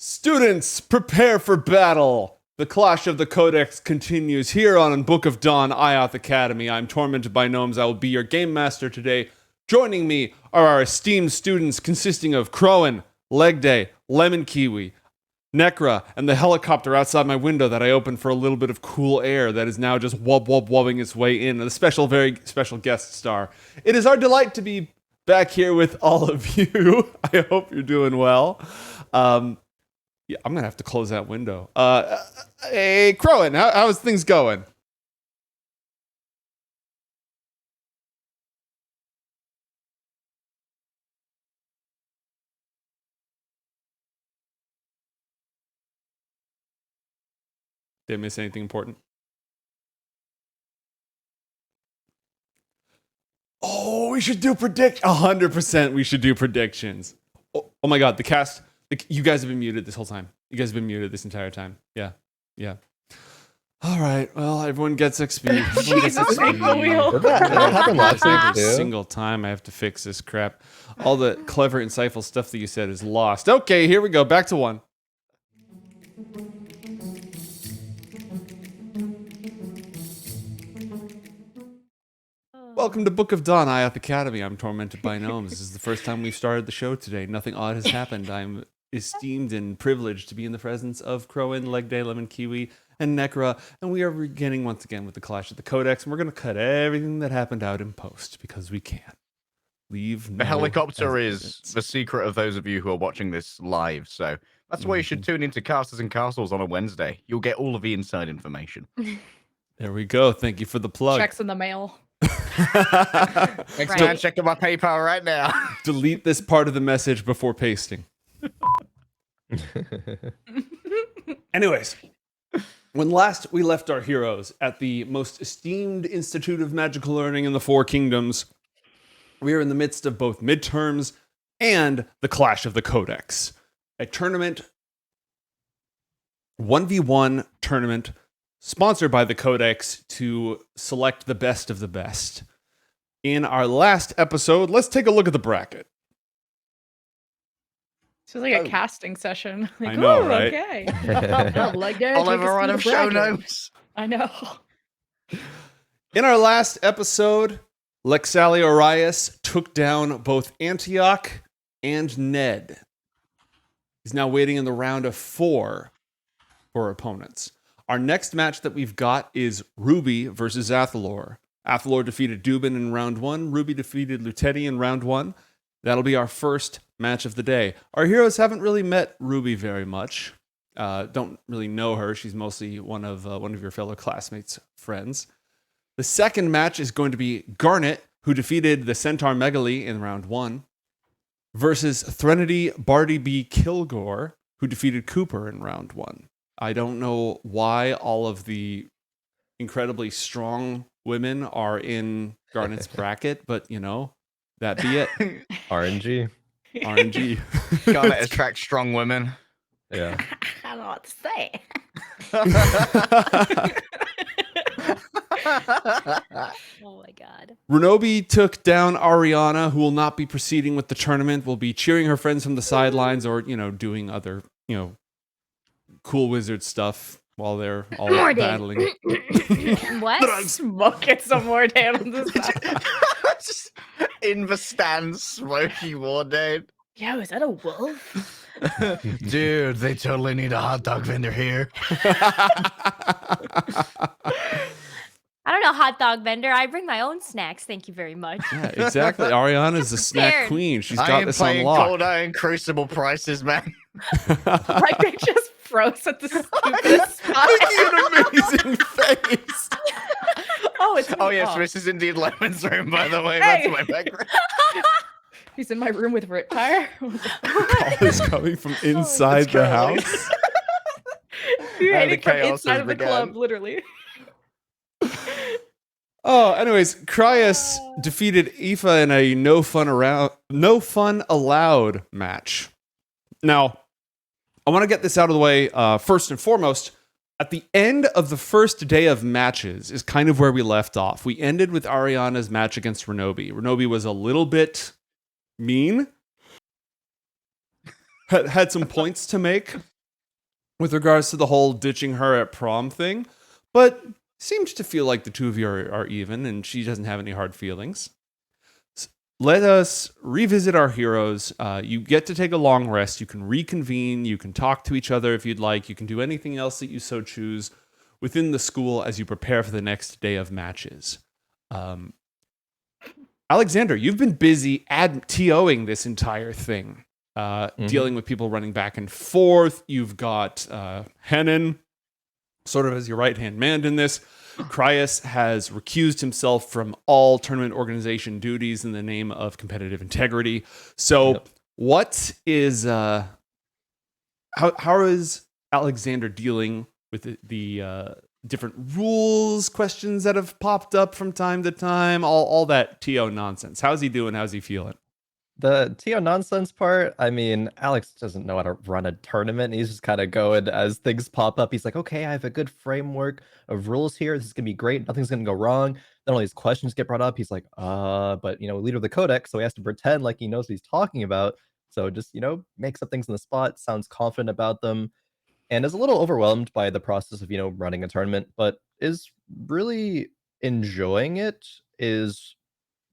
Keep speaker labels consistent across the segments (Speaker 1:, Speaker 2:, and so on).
Speaker 1: Students, prepare for battle! The Clash of the Codex continues here on Book of Dawn, IOTH Academy. I'm Tormented by Gnomes. I will be your game master today. Joining me are our esteemed students consisting of Crowan, Leg Day, Lemon Kiwi, Anacra, and the helicopter outside my window that I opened for a little bit of cool air that is now just wobbing its way in. And a special, very special guest star. It is our delight to be back here with all of you. I hope you're doing well. Yeah, I'm gonna have to close that window. Hey, Crowan, how's things going? Did I miss anything important? Oh, we should do 100% we should do predictions. Oh my god, the cast, you guys have been muted this whole time. You guys have been muted this entire time. Yeah. All right, well, everyone gets XP. Everyone gets XP.
Speaker 2: That happened last week
Speaker 1: Every
Speaker 2: too.
Speaker 1: single time I have to fix this crap. All the clever, insightful stuff that you said is lost. Okay, here we go. Back to one. Welcome to Book of Dawn, IOTH Academy. I'm Tormented by Gnomes. This is the first time we've started the show today. Nothing odd has happened. I'm esteemed and privileged to be in the presence of Crowan, Leg Day, Lemon Kiwi, and Anacra, and we are beginning once again with the Clash of the Codex, and we're going to cut everything that happened out in post, because we can't. Leave
Speaker 3: The helicopter
Speaker 1: evidence.
Speaker 3: is the secret of those of you who are watching this live, so that's why you should tune into Casters and Castles on a Wednesday. You'll get all of the inside information.
Speaker 1: There we go. Thank you for the plug.
Speaker 4: Checks in the mail.
Speaker 3: Thanks,
Speaker 4: Right.
Speaker 3: man. Checking my PayPal right now.
Speaker 1: Delete this part of the message before pasting. Anyways, when last we left our heroes at the most esteemed Institute of Magical Learning in the Four Kingdoms, we are in the midst of both midterms and the Clash of the Codex, a tournament, 1v1 tournament sponsored by the Codex to select the best of the best. In our last episode, let's take a look at the bracket.
Speaker 4: This is like a casting session. Like,
Speaker 1: I know,
Speaker 4: ooh,
Speaker 1: right?
Speaker 4: Okay. Like that.
Speaker 3: All
Speaker 4: take
Speaker 3: over
Speaker 4: us
Speaker 3: run
Speaker 4: through
Speaker 3: of
Speaker 4: the
Speaker 3: show
Speaker 4: bracket.
Speaker 3: notes.
Speaker 4: I know.
Speaker 1: In our last episode, Lexali Arias took down both Antioch and Ned. He's now waiting in the round of 4 for opponents. Our next match that we've got is Ruby versus Athalor. Athalor defeated Dubin in round 1. Ruby defeated Lutetti in round 1. That'll be our first match of the day. Our heroes haven't really met Ruby very much. Don't really know her. She's mostly one of your fellow classmates' friends. The second match is going to be Garnet, who defeated the Centaur Megali in round 1, versus Threnody Barty B. Kilgore, who defeated Cooper in round 1. I don't know why all of the incredibly strong women are in Garnet's bracket, but you know, that be it.
Speaker 2: RNG.
Speaker 1: RNG.
Speaker 3: Garnet attracts strong women.
Speaker 2: Yeah.
Speaker 4: I don't know what to say. Oh my god.
Speaker 1: Renobi took down Arianna, who will not be proceeding with the tournament, will be cheering her friends from the sidelines or, you know, doing other, you know, cool wizard stuff while they're all
Speaker 4: Mordant.
Speaker 1: battling.
Speaker 4: What? Smoking some more damn this stuff.
Speaker 3: Just in the stands, smoky war, dude.
Speaker 4: Yo, is that a wolf?
Speaker 3: Dude, they totally need a hot dog vendor here.
Speaker 5: I don't know, hot dog vendor. I bring my own snacks. Thank you very much.
Speaker 1: Yeah, exactly. Ariana's a snack
Speaker 5: Prepared.
Speaker 1: queen. She's
Speaker 3: I
Speaker 1: got
Speaker 3: am
Speaker 1: this
Speaker 3: playing
Speaker 1: unlocked.
Speaker 3: Cold Iron Crucible prices, man.
Speaker 4: Like they just froze at the stupidest spot.
Speaker 1: An amazing face.
Speaker 4: Oh, it's
Speaker 3: Oh yes, this is indeed Lemon's room, by the way.
Speaker 4: Hey.
Speaker 3: That's my background.
Speaker 4: He's in my room with Riptire.
Speaker 1: Call is coming from inside the house.
Speaker 4: You're
Speaker 3: And the
Speaker 4: hitting from
Speaker 3: chaos
Speaker 4: inside
Speaker 3: has
Speaker 4: of the
Speaker 3: begun.
Speaker 4: club, literally.
Speaker 1: Oh, anyways, Cryus defeated Aoife in a no fun allowed match. Now, I want to get this out of the way first and foremost. At the end of the first day of matches is kind of where we left off. We ended with Arianna's match against Renobi. Renobi was a little bit mean. Had some points to make. with regards to the whole ditching her at prom thing, but seems to feel like the two of you are even, and she doesn't have any hard feelings. Let us revisit our heroes. You get to take a long rest. You can reconvene. You can talk to each other if you'd like. You can do anything else that you so choose within the school as you prepare for the next day of matches. Alexander, you've been busy TOing this entire thing, dealing with people running back and forth. You've got Hennon sort of as your right-hand man in this. Cryas has recused himself from all tournament organization duties in the name of competitive integrity. So what is how is Alexander dealing with the different rules questions that have popped up from time to time, all that TO nonsense? How's he doing? How's he feeling?
Speaker 2: The TO nonsense part, I mean, Alex doesn't know how to run a tournament. He's just kind of going as things pop up. He's like, okay, I have a good framework of rules here. This is going to be great. Nothing's going to go wrong. Then all these questions get brought up. He's like, but, leader of the codex. So he has to pretend like he knows what he's talking about. So just, makes up things on the spot, sounds confident about them, and is a little overwhelmed by the process of, running a tournament, but is really enjoying it. Is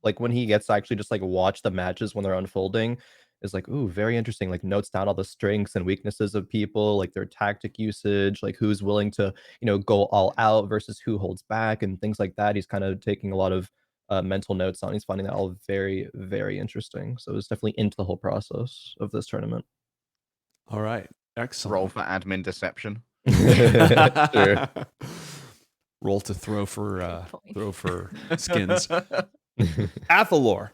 Speaker 2: like when he gets to actually just like watch the matches when they're unfolding, is like, ooh, very interesting. Like notes down all the strengths and weaknesses of people, like their tactic usage, like who's willing to, go all out versus who holds back and things like that. He's kind of taking a lot of mental notes on. He's finding that all very, very interesting. So it's definitely into the whole process of this tournament.
Speaker 1: All right. Excellent.
Speaker 3: Roll for admin deception.
Speaker 2: Sure.
Speaker 1: Roll to throw for skins. Athalor,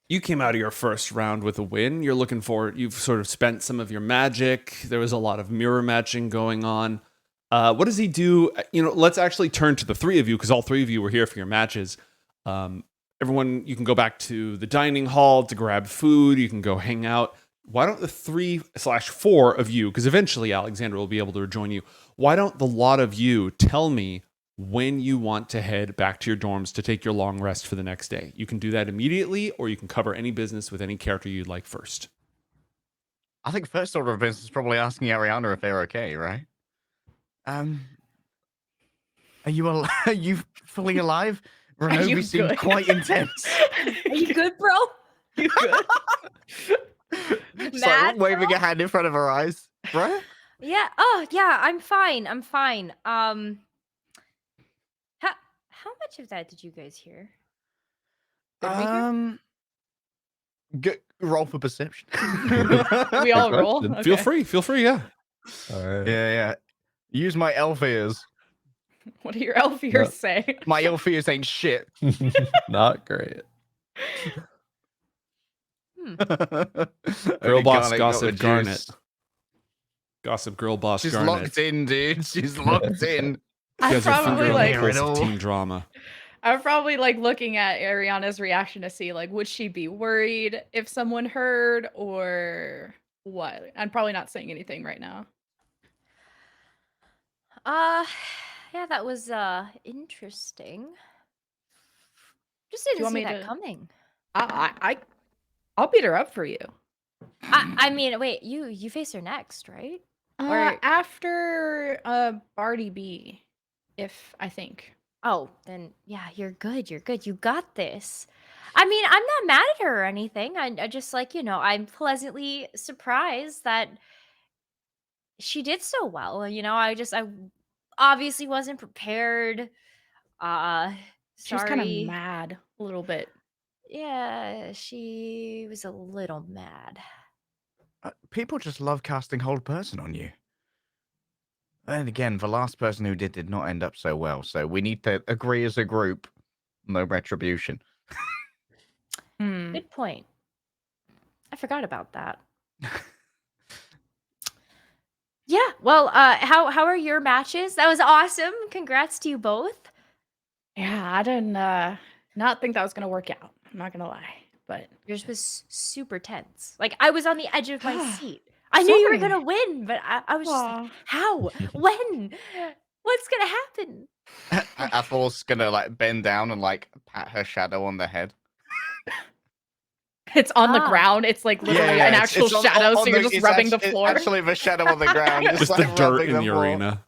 Speaker 1: you came out of your first round with a win. You've sort of spent some of your magic. There was a lot of mirror matching going on. What does he do? Let's actually turn to the three of you, because all three of you were here for your matches. Everyone, you can go back to the dining hall to grab food. You can go hang out. Why don't the 3/4 of you, because eventually Alexander will be able to rejoin you, why don't the lot of you tell me when you want to head back to your dorms to take your long rest for the next day? You can do that immediately, or you can cover any business with any character you'd like first.
Speaker 3: I think first order of business is probably asking Arianna if they're okay, right? Are you fully alive? Renobi seemed
Speaker 4: good?
Speaker 3: quite intense.
Speaker 5: Are you good, bro?
Speaker 4: You good?
Speaker 3: It's
Speaker 5: Mad,
Speaker 3: like waving a hand in front of her eyes, right?
Speaker 5: Yeah. Oh, yeah. I'm fine. How much of that did you guys hear?
Speaker 4: Did we hear?
Speaker 3: Roll for perception.
Speaker 4: We all
Speaker 2: Good
Speaker 4: roll.
Speaker 2: question.
Speaker 4: Okay.
Speaker 1: Feel free. Yeah.
Speaker 2: All right.
Speaker 3: Yeah. Use my elf ears.
Speaker 4: What do your elf ears say?
Speaker 3: My elf ears ain't shit.
Speaker 2: Not great.
Speaker 1: Girl
Speaker 3: Only
Speaker 1: boss
Speaker 3: Garnet got
Speaker 1: gossip
Speaker 3: the
Speaker 1: Garnet.
Speaker 3: juice.
Speaker 1: Gossip girl boss
Speaker 3: She's
Speaker 1: Garnet.
Speaker 3: locked in, dude. She's locked in.
Speaker 1: You
Speaker 4: I'm
Speaker 1: guys are
Speaker 4: probably
Speaker 1: fingering
Speaker 4: like,
Speaker 1: the pulse of teen drama.
Speaker 4: I'm probably like looking at Ariana's reaction to see like, would she be worried if someone heard or what? I'm probably not saying anything right now.
Speaker 5: Yeah, that was interesting. Just
Speaker 4: Do you
Speaker 5: didn't
Speaker 4: want
Speaker 5: see
Speaker 4: me
Speaker 5: that
Speaker 4: to-
Speaker 5: coming.
Speaker 4: I'll beat her up for you.
Speaker 5: I mean, wait, you face her next, right? Or-
Speaker 4: After Barty B, if I think.
Speaker 5: Oh, then yeah, you're good. You're good. You got this. I mean, I'm not mad at her or anything. I just like, I'm pleasantly surprised that she did so well. I obviously wasn't prepared.
Speaker 4: She was kind of
Speaker 5: Sorry.
Speaker 4: mad a little bit.
Speaker 5: Yeah, she was a little mad.
Speaker 3: People just love casting hold person on you. And again, the last person who did not end up so well. So we need to agree as a group. No retribution.
Speaker 5: Good point. I forgot about that. Yeah. Well, how are your matches? That was awesome. Congrats to you both.
Speaker 4: Yeah, I didn't not think that was gonna work out. I'm not gonna lie, but
Speaker 5: Yours was super tense. Like I was on the edge of my seat. I
Speaker 4: So
Speaker 5: knew you were
Speaker 4: many.
Speaker 5: gonna win, but I was just like,
Speaker 4: Aw.
Speaker 5: how? When? What's gonna happen?
Speaker 3: Athalor's gonna like bend down and like pat her shadow on the head.
Speaker 4: It's on the
Speaker 5: Ah.
Speaker 4: ground. It's like literally an actual shadow, so you're just rubbing the floor.
Speaker 3: It's actually the shadow on the ground.
Speaker 1: Just
Speaker 3: like
Speaker 1: the dirt
Speaker 3: rubbing
Speaker 1: in the
Speaker 3: floor.
Speaker 1: arena.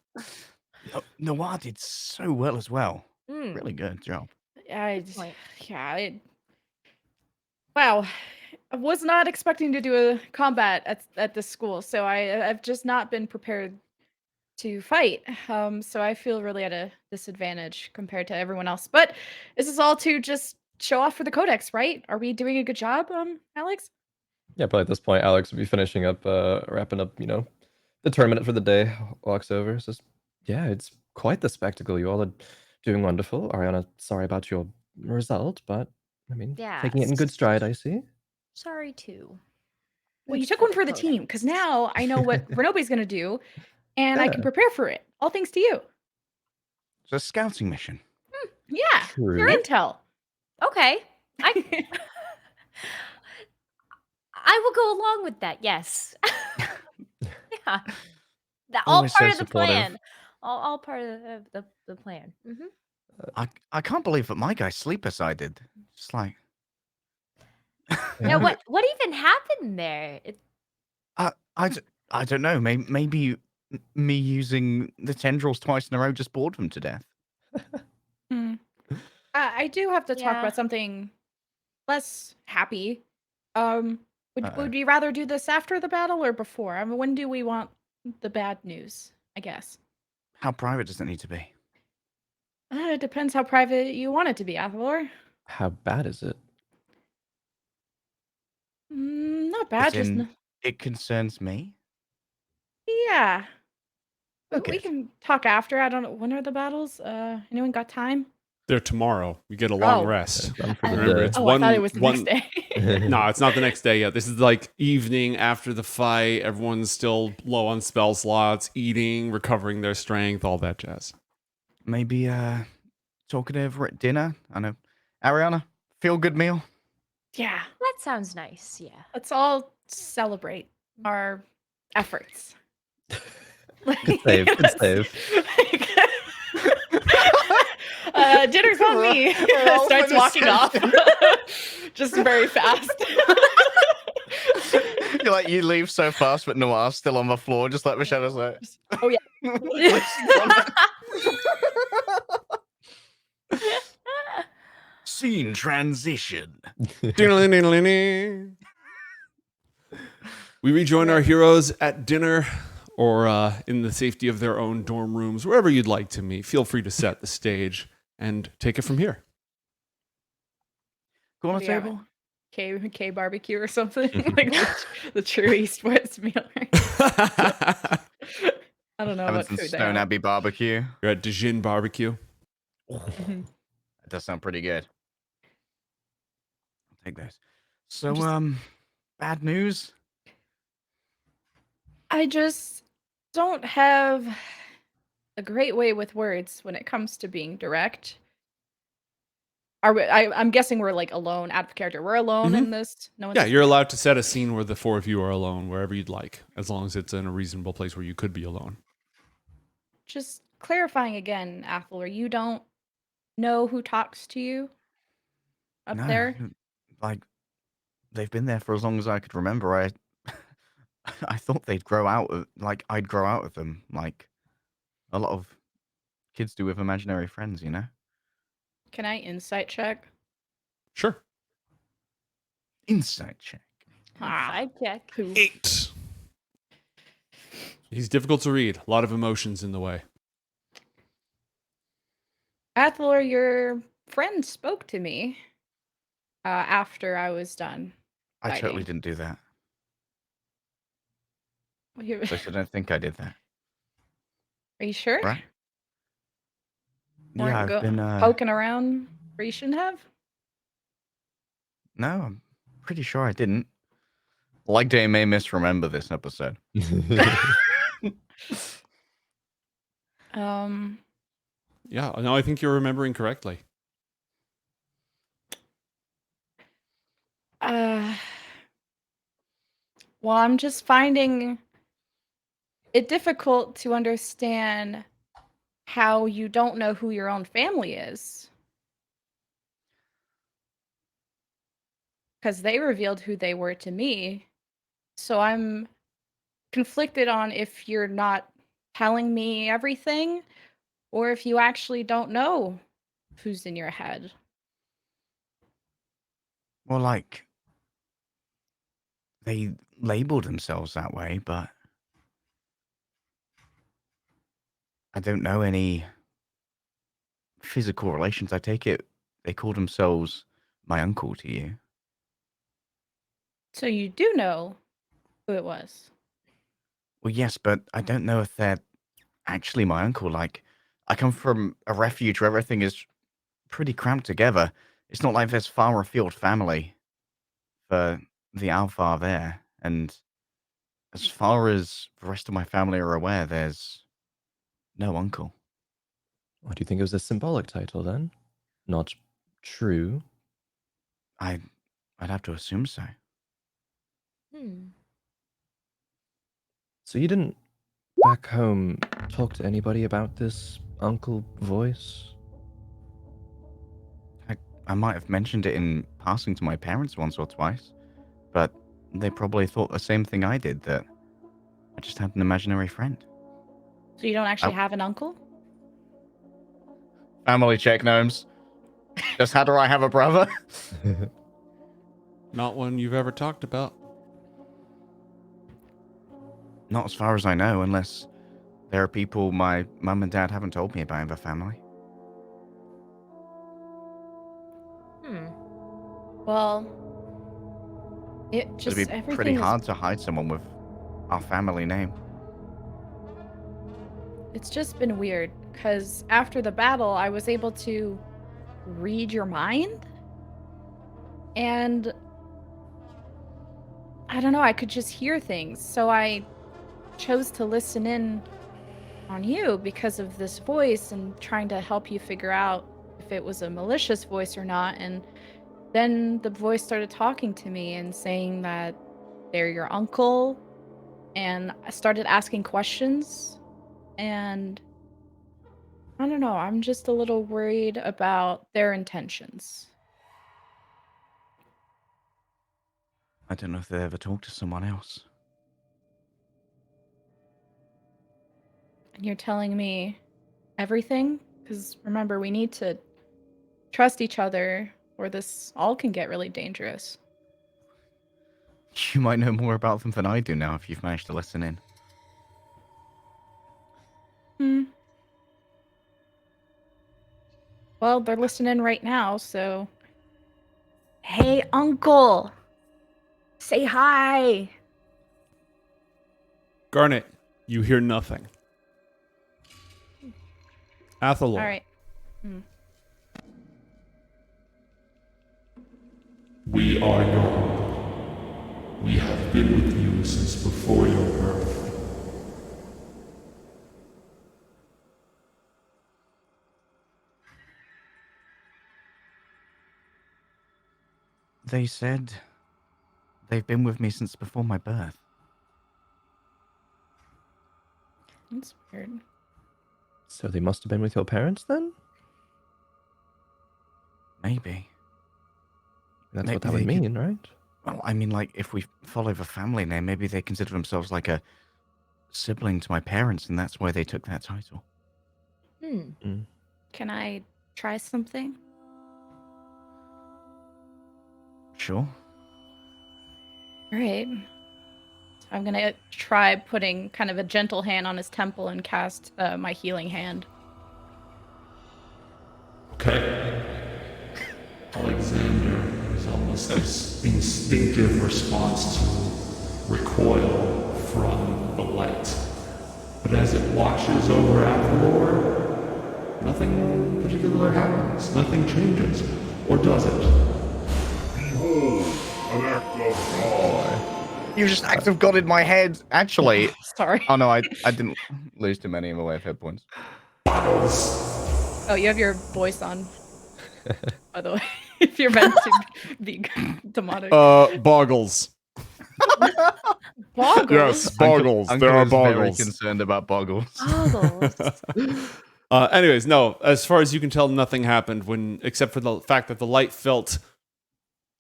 Speaker 3: Noir did so well as well.
Speaker 5: Mm,
Speaker 3: Really good job.
Speaker 4: I,
Speaker 5: good point.
Speaker 4: yeah. Wow. I was not expecting to do a combat at this school, so I've just not been prepared to fight. So I feel really at a disadvantage compared to everyone else. But this is all to just show off for the codex, right? Are we doing a good job, Alex?
Speaker 2: Yeah, probably at this point, Alex will be finishing up, wrapping up, the tournament for the day. Walks over, says, "Yeah, it's quite the spectacle. You all are doing wonderful. Arianna, sorry about your result, but I mean, taking it in good
Speaker 5: Yes.
Speaker 2: stride, I see."
Speaker 5: Sorry too.
Speaker 4: Well, you
Speaker 5: It's
Speaker 4: took
Speaker 5: for
Speaker 4: one for the team,
Speaker 5: codex.
Speaker 4: because now I know what Renobe's going to do, and I can
Speaker 2: Yeah.
Speaker 4: prepare for it. All thanks to you.
Speaker 3: It's a scouting mission.
Speaker 4: Yeah, your
Speaker 2: True.
Speaker 4: intel.
Speaker 5: Okay. I will go along with that. Yes. Yeah. All
Speaker 3: Always so
Speaker 5: part of the
Speaker 3: supportive.
Speaker 5: plan. All part of the plan.
Speaker 3: I can't believe that my guy sleeper sided. Just like
Speaker 5: Yeah. What even happened there?
Speaker 3: I don't know. Maybe me using the tendrils twice in a row just bored them to death.
Speaker 4: Hmm. I do have to talk
Speaker 5: Yeah.
Speaker 4: about something less happy.
Speaker 3: Uh-oh.
Speaker 4: Would you rather do this after the battle or before? I mean, when do we want the bad news? I guess.
Speaker 3: How private does it need to be?
Speaker 4: It depends how private you want it to be, Athalor.
Speaker 2: How bad is it?
Speaker 4: Not bad.
Speaker 3: As
Speaker 4: Just
Speaker 3: in, it concerns me.
Speaker 4: yeah. We
Speaker 3: Okay.
Speaker 4: can talk after. I don't know. When are the battles? Anyone got time?
Speaker 1: They're tomorrow. You get a long
Speaker 4: Oh.
Speaker 1: rest.
Speaker 2: Done for the
Speaker 1: Remember,
Speaker 2: day.
Speaker 1: it's
Speaker 4: Oh,
Speaker 1: one.
Speaker 4: I thought it was the
Speaker 1: one
Speaker 4: next day.
Speaker 1: No, it's not the next day yet. This is like evening after the fight. Everyone's still low on spell slots, eating, recovering their strength, all that jazz.
Speaker 3: Maybe talking over at dinner. I know. Arianna, feel good meal.
Speaker 4: Yeah.
Speaker 5: That sounds nice. Yeah.
Speaker 4: Let's all celebrate our efforts.
Speaker 2: Good save. Good save.
Speaker 4: Dinner's on me.
Speaker 3: Roll
Speaker 4: Starts
Speaker 3: for
Speaker 4: walking off.
Speaker 3: deception.
Speaker 4: Just very fast.
Speaker 3: You leave so fast, but Noir's still on the floor, just like the shadows like.
Speaker 4: Oh, yeah.
Speaker 3: Scene transition.
Speaker 1: Ding-a-ling-ding-a-ling-ding. We rejoin our heroes at dinner or in the safety of their own dorm rooms, wherever you'd like to meet. Feel free to set the stage and take it from here.
Speaker 3: Go on the
Speaker 4: Yeah.
Speaker 3: table.
Speaker 4: K barbecue or something. Like the true East West meal. I don't know
Speaker 3: Having
Speaker 4: what
Speaker 3: some
Speaker 4: food they
Speaker 3: Stone
Speaker 4: have.
Speaker 3: Abbey barbecue.
Speaker 1: You're at Dijon Barbecue.
Speaker 4: Mhm.
Speaker 3: That does sound pretty good. I'll take those. So,
Speaker 4: Just-
Speaker 3: bad news.
Speaker 4: I just don't have a great way with words when it comes to being direct. Are we, I'm guessing we're like alone, out of character. We're alone in this. No one's
Speaker 1: Yeah, you're allowed to set a scene where the four of you are alone, wherever you'd like, as long as it's in a reasonable place where you could be alone.
Speaker 4: just clarifying again, Athalor. You don't know who talks to you up
Speaker 3: No,
Speaker 4: there.
Speaker 3: like they've been there for as long as I could remember. I thought they'd grow out of I'd grow out of them, like a lot of kids do with imaginary friends, you know.
Speaker 4: Can I insight check?
Speaker 1: Sure.
Speaker 3: Insight check.
Speaker 5: Side check.
Speaker 4: Who?
Speaker 1: 8. He's difficult to read. A lot of emotions in the way.
Speaker 4: Athalor, your friend spoke to me after I was done.
Speaker 3: I totally
Speaker 4: Fighting.
Speaker 3: didn't do that.
Speaker 4: Are you
Speaker 3: At least I don't think I did that.
Speaker 4: sure?
Speaker 3: Right?
Speaker 4: Weren't
Speaker 3: Yeah, I've been.
Speaker 4: poking around where you shouldn't have?
Speaker 3: No, I'm pretty sure I didn't. Like they may misremember this episode.
Speaker 1: Yeah, no, I think you're remembering correctly.
Speaker 4: Well, I'm just finding it difficult to understand how you don't know who your own family is. because they revealed who they were to me. So I'm conflicted on if you're not telling me everything or if you actually don't know who's in your head.
Speaker 3: Well, like, they labeled themselves that way, but I don't know any physical relations. I take it they called themselves my uncle to you.
Speaker 4: So you do know who it was.
Speaker 3: Well, yes, but I don't know if they're actually my uncle. Like, I come from a refuge where everything is pretty cramped together. It's not like there's far afield family for the Althar there. And as far as the rest of my family are aware, there's no uncle.
Speaker 2: What do you think it was a symbolic title then? Not true.
Speaker 3: I'd have to assume so.
Speaker 2: So you didn't back home talk to anybody about this uncle voice?
Speaker 3: I might have mentioned it in passing to my parents once or twice, but they probably thought the same thing I did, that I just had an imaginary friend.
Speaker 4: So you don't actually have an uncle?
Speaker 3: Family check, gnomes. Just how do I have a brother?
Speaker 1: Not one you've ever talked about.
Speaker 3: Not as far as I know, unless there are people my mum and dad haven't told me about in their family.
Speaker 4: Well, it just
Speaker 3: It'd be
Speaker 4: everything
Speaker 3: pretty
Speaker 4: is-
Speaker 3: hard to hide someone with our family name.
Speaker 4: It's just been weird because after the battle, I was able to read your mind. And I don't know, I could just hear things. So I chose to listen in on you because of this voice and trying to help you figure out if it was a malicious voice or not. And then the voice started talking to me and saying that they're your uncle. And I started asking questions. And I don't know, I'm just a little worried about their intentions.
Speaker 3: I don't know if they ever talked to someone else.
Speaker 4: And you're telling me everything? Because remember, we need to trust each other or this all can get really dangerous.
Speaker 3: You might know more about them than I do now if you've managed to listen in.
Speaker 4: Well, they're listening right now, so. Hey, Uncle! Say hi!
Speaker 1: Garnet, you hear nothing. Athalor.
Speaker 4: Alright.
Speaker 6: We are your uncle. We have been with you since before your birth.
Speaker 3: They said they've been with me since before my birth.
Speaker 4: That's weird.
Speaker 2: So they must have been with your parents then?
Speaker 3: Maybe.
Speaker 2: That's
Speaker 3: Maybe
Speaker 2: what that would
Speaker 3: they could-
Speaker 2: mean, right?
Speaker 3: Well, I mean, like, if we follow the family name, maybe they consider themselves like a sibling to my parents, and that's why they took that title.
Speaker 4: Can I try something?
Speaker 3: Sure.
Speaker 4: Alright. So I'm gonna try putting kind of a gentle hand on his temple and cast my healing hand.
Speaker 6: Okay. Alexander is almost this instinctive response to recoil from the light. But as it washes over Athalor, nothing particular happens. Nothing changes. Or does it? Behold, an act of God.
Speaker 3: You just act of God in my head. Actually,
Speaker 4: Sorry.
Speaker 3: oh no, I didn't lose too many in the way of hit points.
Speaker 6: Boggles.
Speaker 4: Oh, you have your voice on. By the way, if you're meant to be demonic.
Speaker 1: Boggles.
Speaker 4: Boggles?
Speaker 1: Yes, boggles.
Speaker 3: Uncle
Speaker 1: There are
Speaker 3: is very
Speaker 1: boggles.
Speaker 3: concerned about boggles.
Speaker 5: Boggles.
Speaker 1: Anyways, no. As far as you can tell, nothing happened except for the fact that the light felt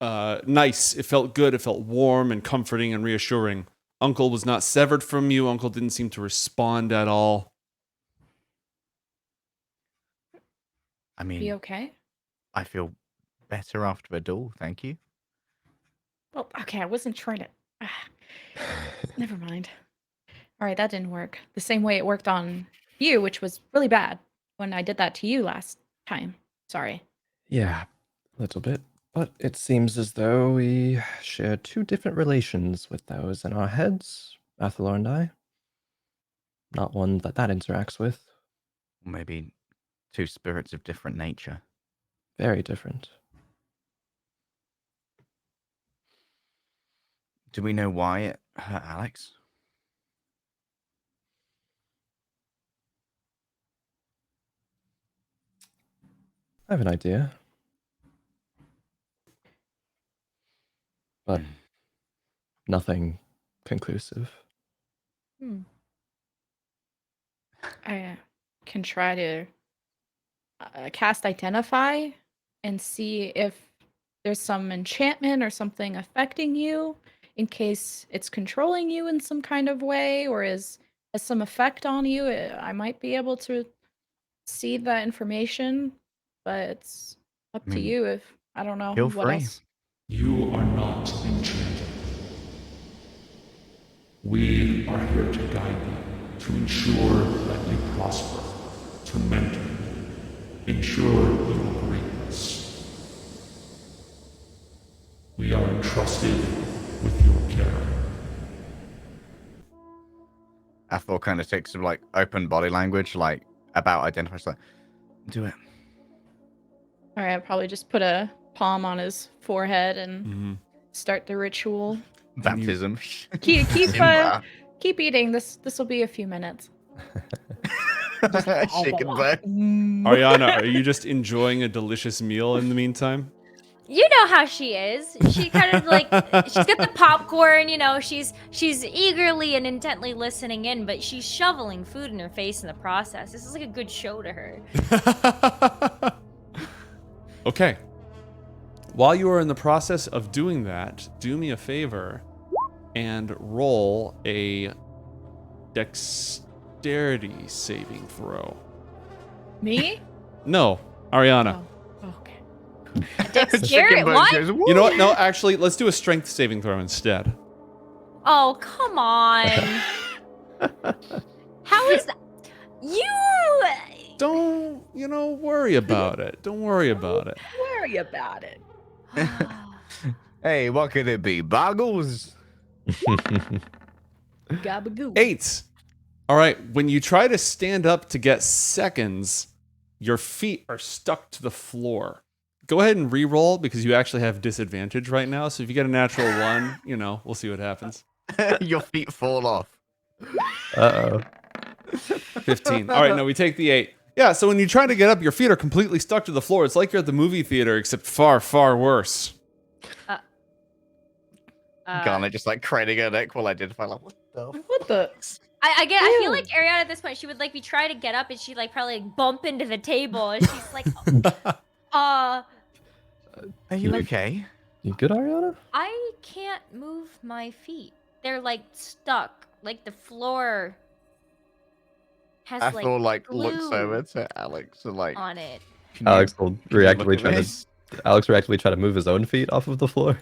Speaker 1: nice. It felt good. It felt warm and comforting and reassuring. Uncle was not severed from you. Uncle didn't seem to respond at all.
Speaker 3: I
Speaker 4: Be
Speaker 3: mean,
Speaker 4: okay?
Speaker 3: I feel better after the duel, thank you.
Speaker 4: Well, okay, I wasn't trying to. Never mind. All right, that didn't work. The same way it worked on you, which was really bad when I did that to you last time. Sorry.
Speaker 2: Yeah, a little bit. But it seems as though we share two different relations with those in our heads, Athalor and I. Not one that interacts with.
Speaker 3: Maybe two spirits of different nature.
Speaker 2: Very different.
Speaker 3: Do we know why it hurt Alex?
Speaker 2: I have an idea. But nothing conclusive.
Speaker 4: I can try to cast Identify and see if there's some enchantment or something affecting you in case it's controlling you in some kind of way or has some effect on you. I might be able to see that information, but it's up
Speaker 3: I
Speaker 4: to
Speaker 3: mean,
Speaker 4: you if I don't know
Speaker 3: feel
Speaker 4: what
Speaker 3: free.
Speaker 4: else.
Speaker 6: You are not enchanted. We are here to guide you, to ensure that you prosper, to mentor you, ensure your greatness. We are entrusted with your care.
Speaker 3: Athor kind of takes some like open body language, like about identify. Like, do it.
Speaker 4: All right, I'll probably just put a palm on his forehead and
Speaker 1: Mm-hmm.
Speaker 4: start the ritual.
Speaker 3: Baptism.
Speaker 4: Keep
Speaker 3: Simba.
Speaker 4: keep eating. This will be a few minutes.
Speaker 3: Shake and bake.
Speaker 1: Arianna, are you just enjoying a delicious meal in the meantime?
Speaker 5: You know how she is. She kind of like she's got the popcorn, you know, she's eagerly and intently listening in, but she's shoveling food in her face in the process. This is like a good show to her.
Speaker 1: Okay. While you are in the process of doing that, do me a favor and roll a dexterity saving throw.
Speaker 4: Me?
Speaker 1: No, Arianna.
Speaker 4: Oh, okay.
Speaker 5: Dexterity?
Speaker 3: Chicken bone
Speaker 5: What?
Speaker 3: goes,
Speaker 1: You know what? No, actually, let's do a strength saving throw instead.
Speaker 5: Oh, come on. How is that? You
Speaker 1: Don't, worry about it. Don't worry about it.
Speaker 4: Worry about it.
Speaker 3: Hey, what could it be? Boggles?
Speaker 4: Gabagoo.
Speaker 1: 8. All right, when you try to stand up to get seconds, your feet are stuck to the floor. Go ahead and re-roll because you actually have disadvantage right now. So if you get a natural 1, we'll see what happens.
Speaker 3: Your feet fall off.
Speaker 2: Uh-oh.
Speaker 1: 15. All right, no, we take the 8. Yeah, so when you try to get up, your feet are completely stuck to the floor. It's like you're at the movie theater, except far, far worse.
Speaker 3: Garnet just like craning her neck while identify like, what the
Speaker 4: What the?
Speaker 5: I feel like Arianna at this point, she would like be trying to get up and she'd like probably like bump into the table and she's like,
Speaker 3: Are you okay?
Speaker 2: You good, Arianna?
Speaker 5: I can't move my feet. They're like stuck. Like the floor has
Speaker 3: Athor
Speaker 5: like
Speaker 3: looks
Speaker 5: glue
Speaker 3: over to Alex and like,
Speaker 5: on it.
Speaker 2: Alex will
Speaker 3: can you look
Speaker 2: reactively
Speaker 3: at
Speaker 2: try
Speaker 3: this?
Speaker 2: to. Alex will reactively try to move his own feet off of the floor.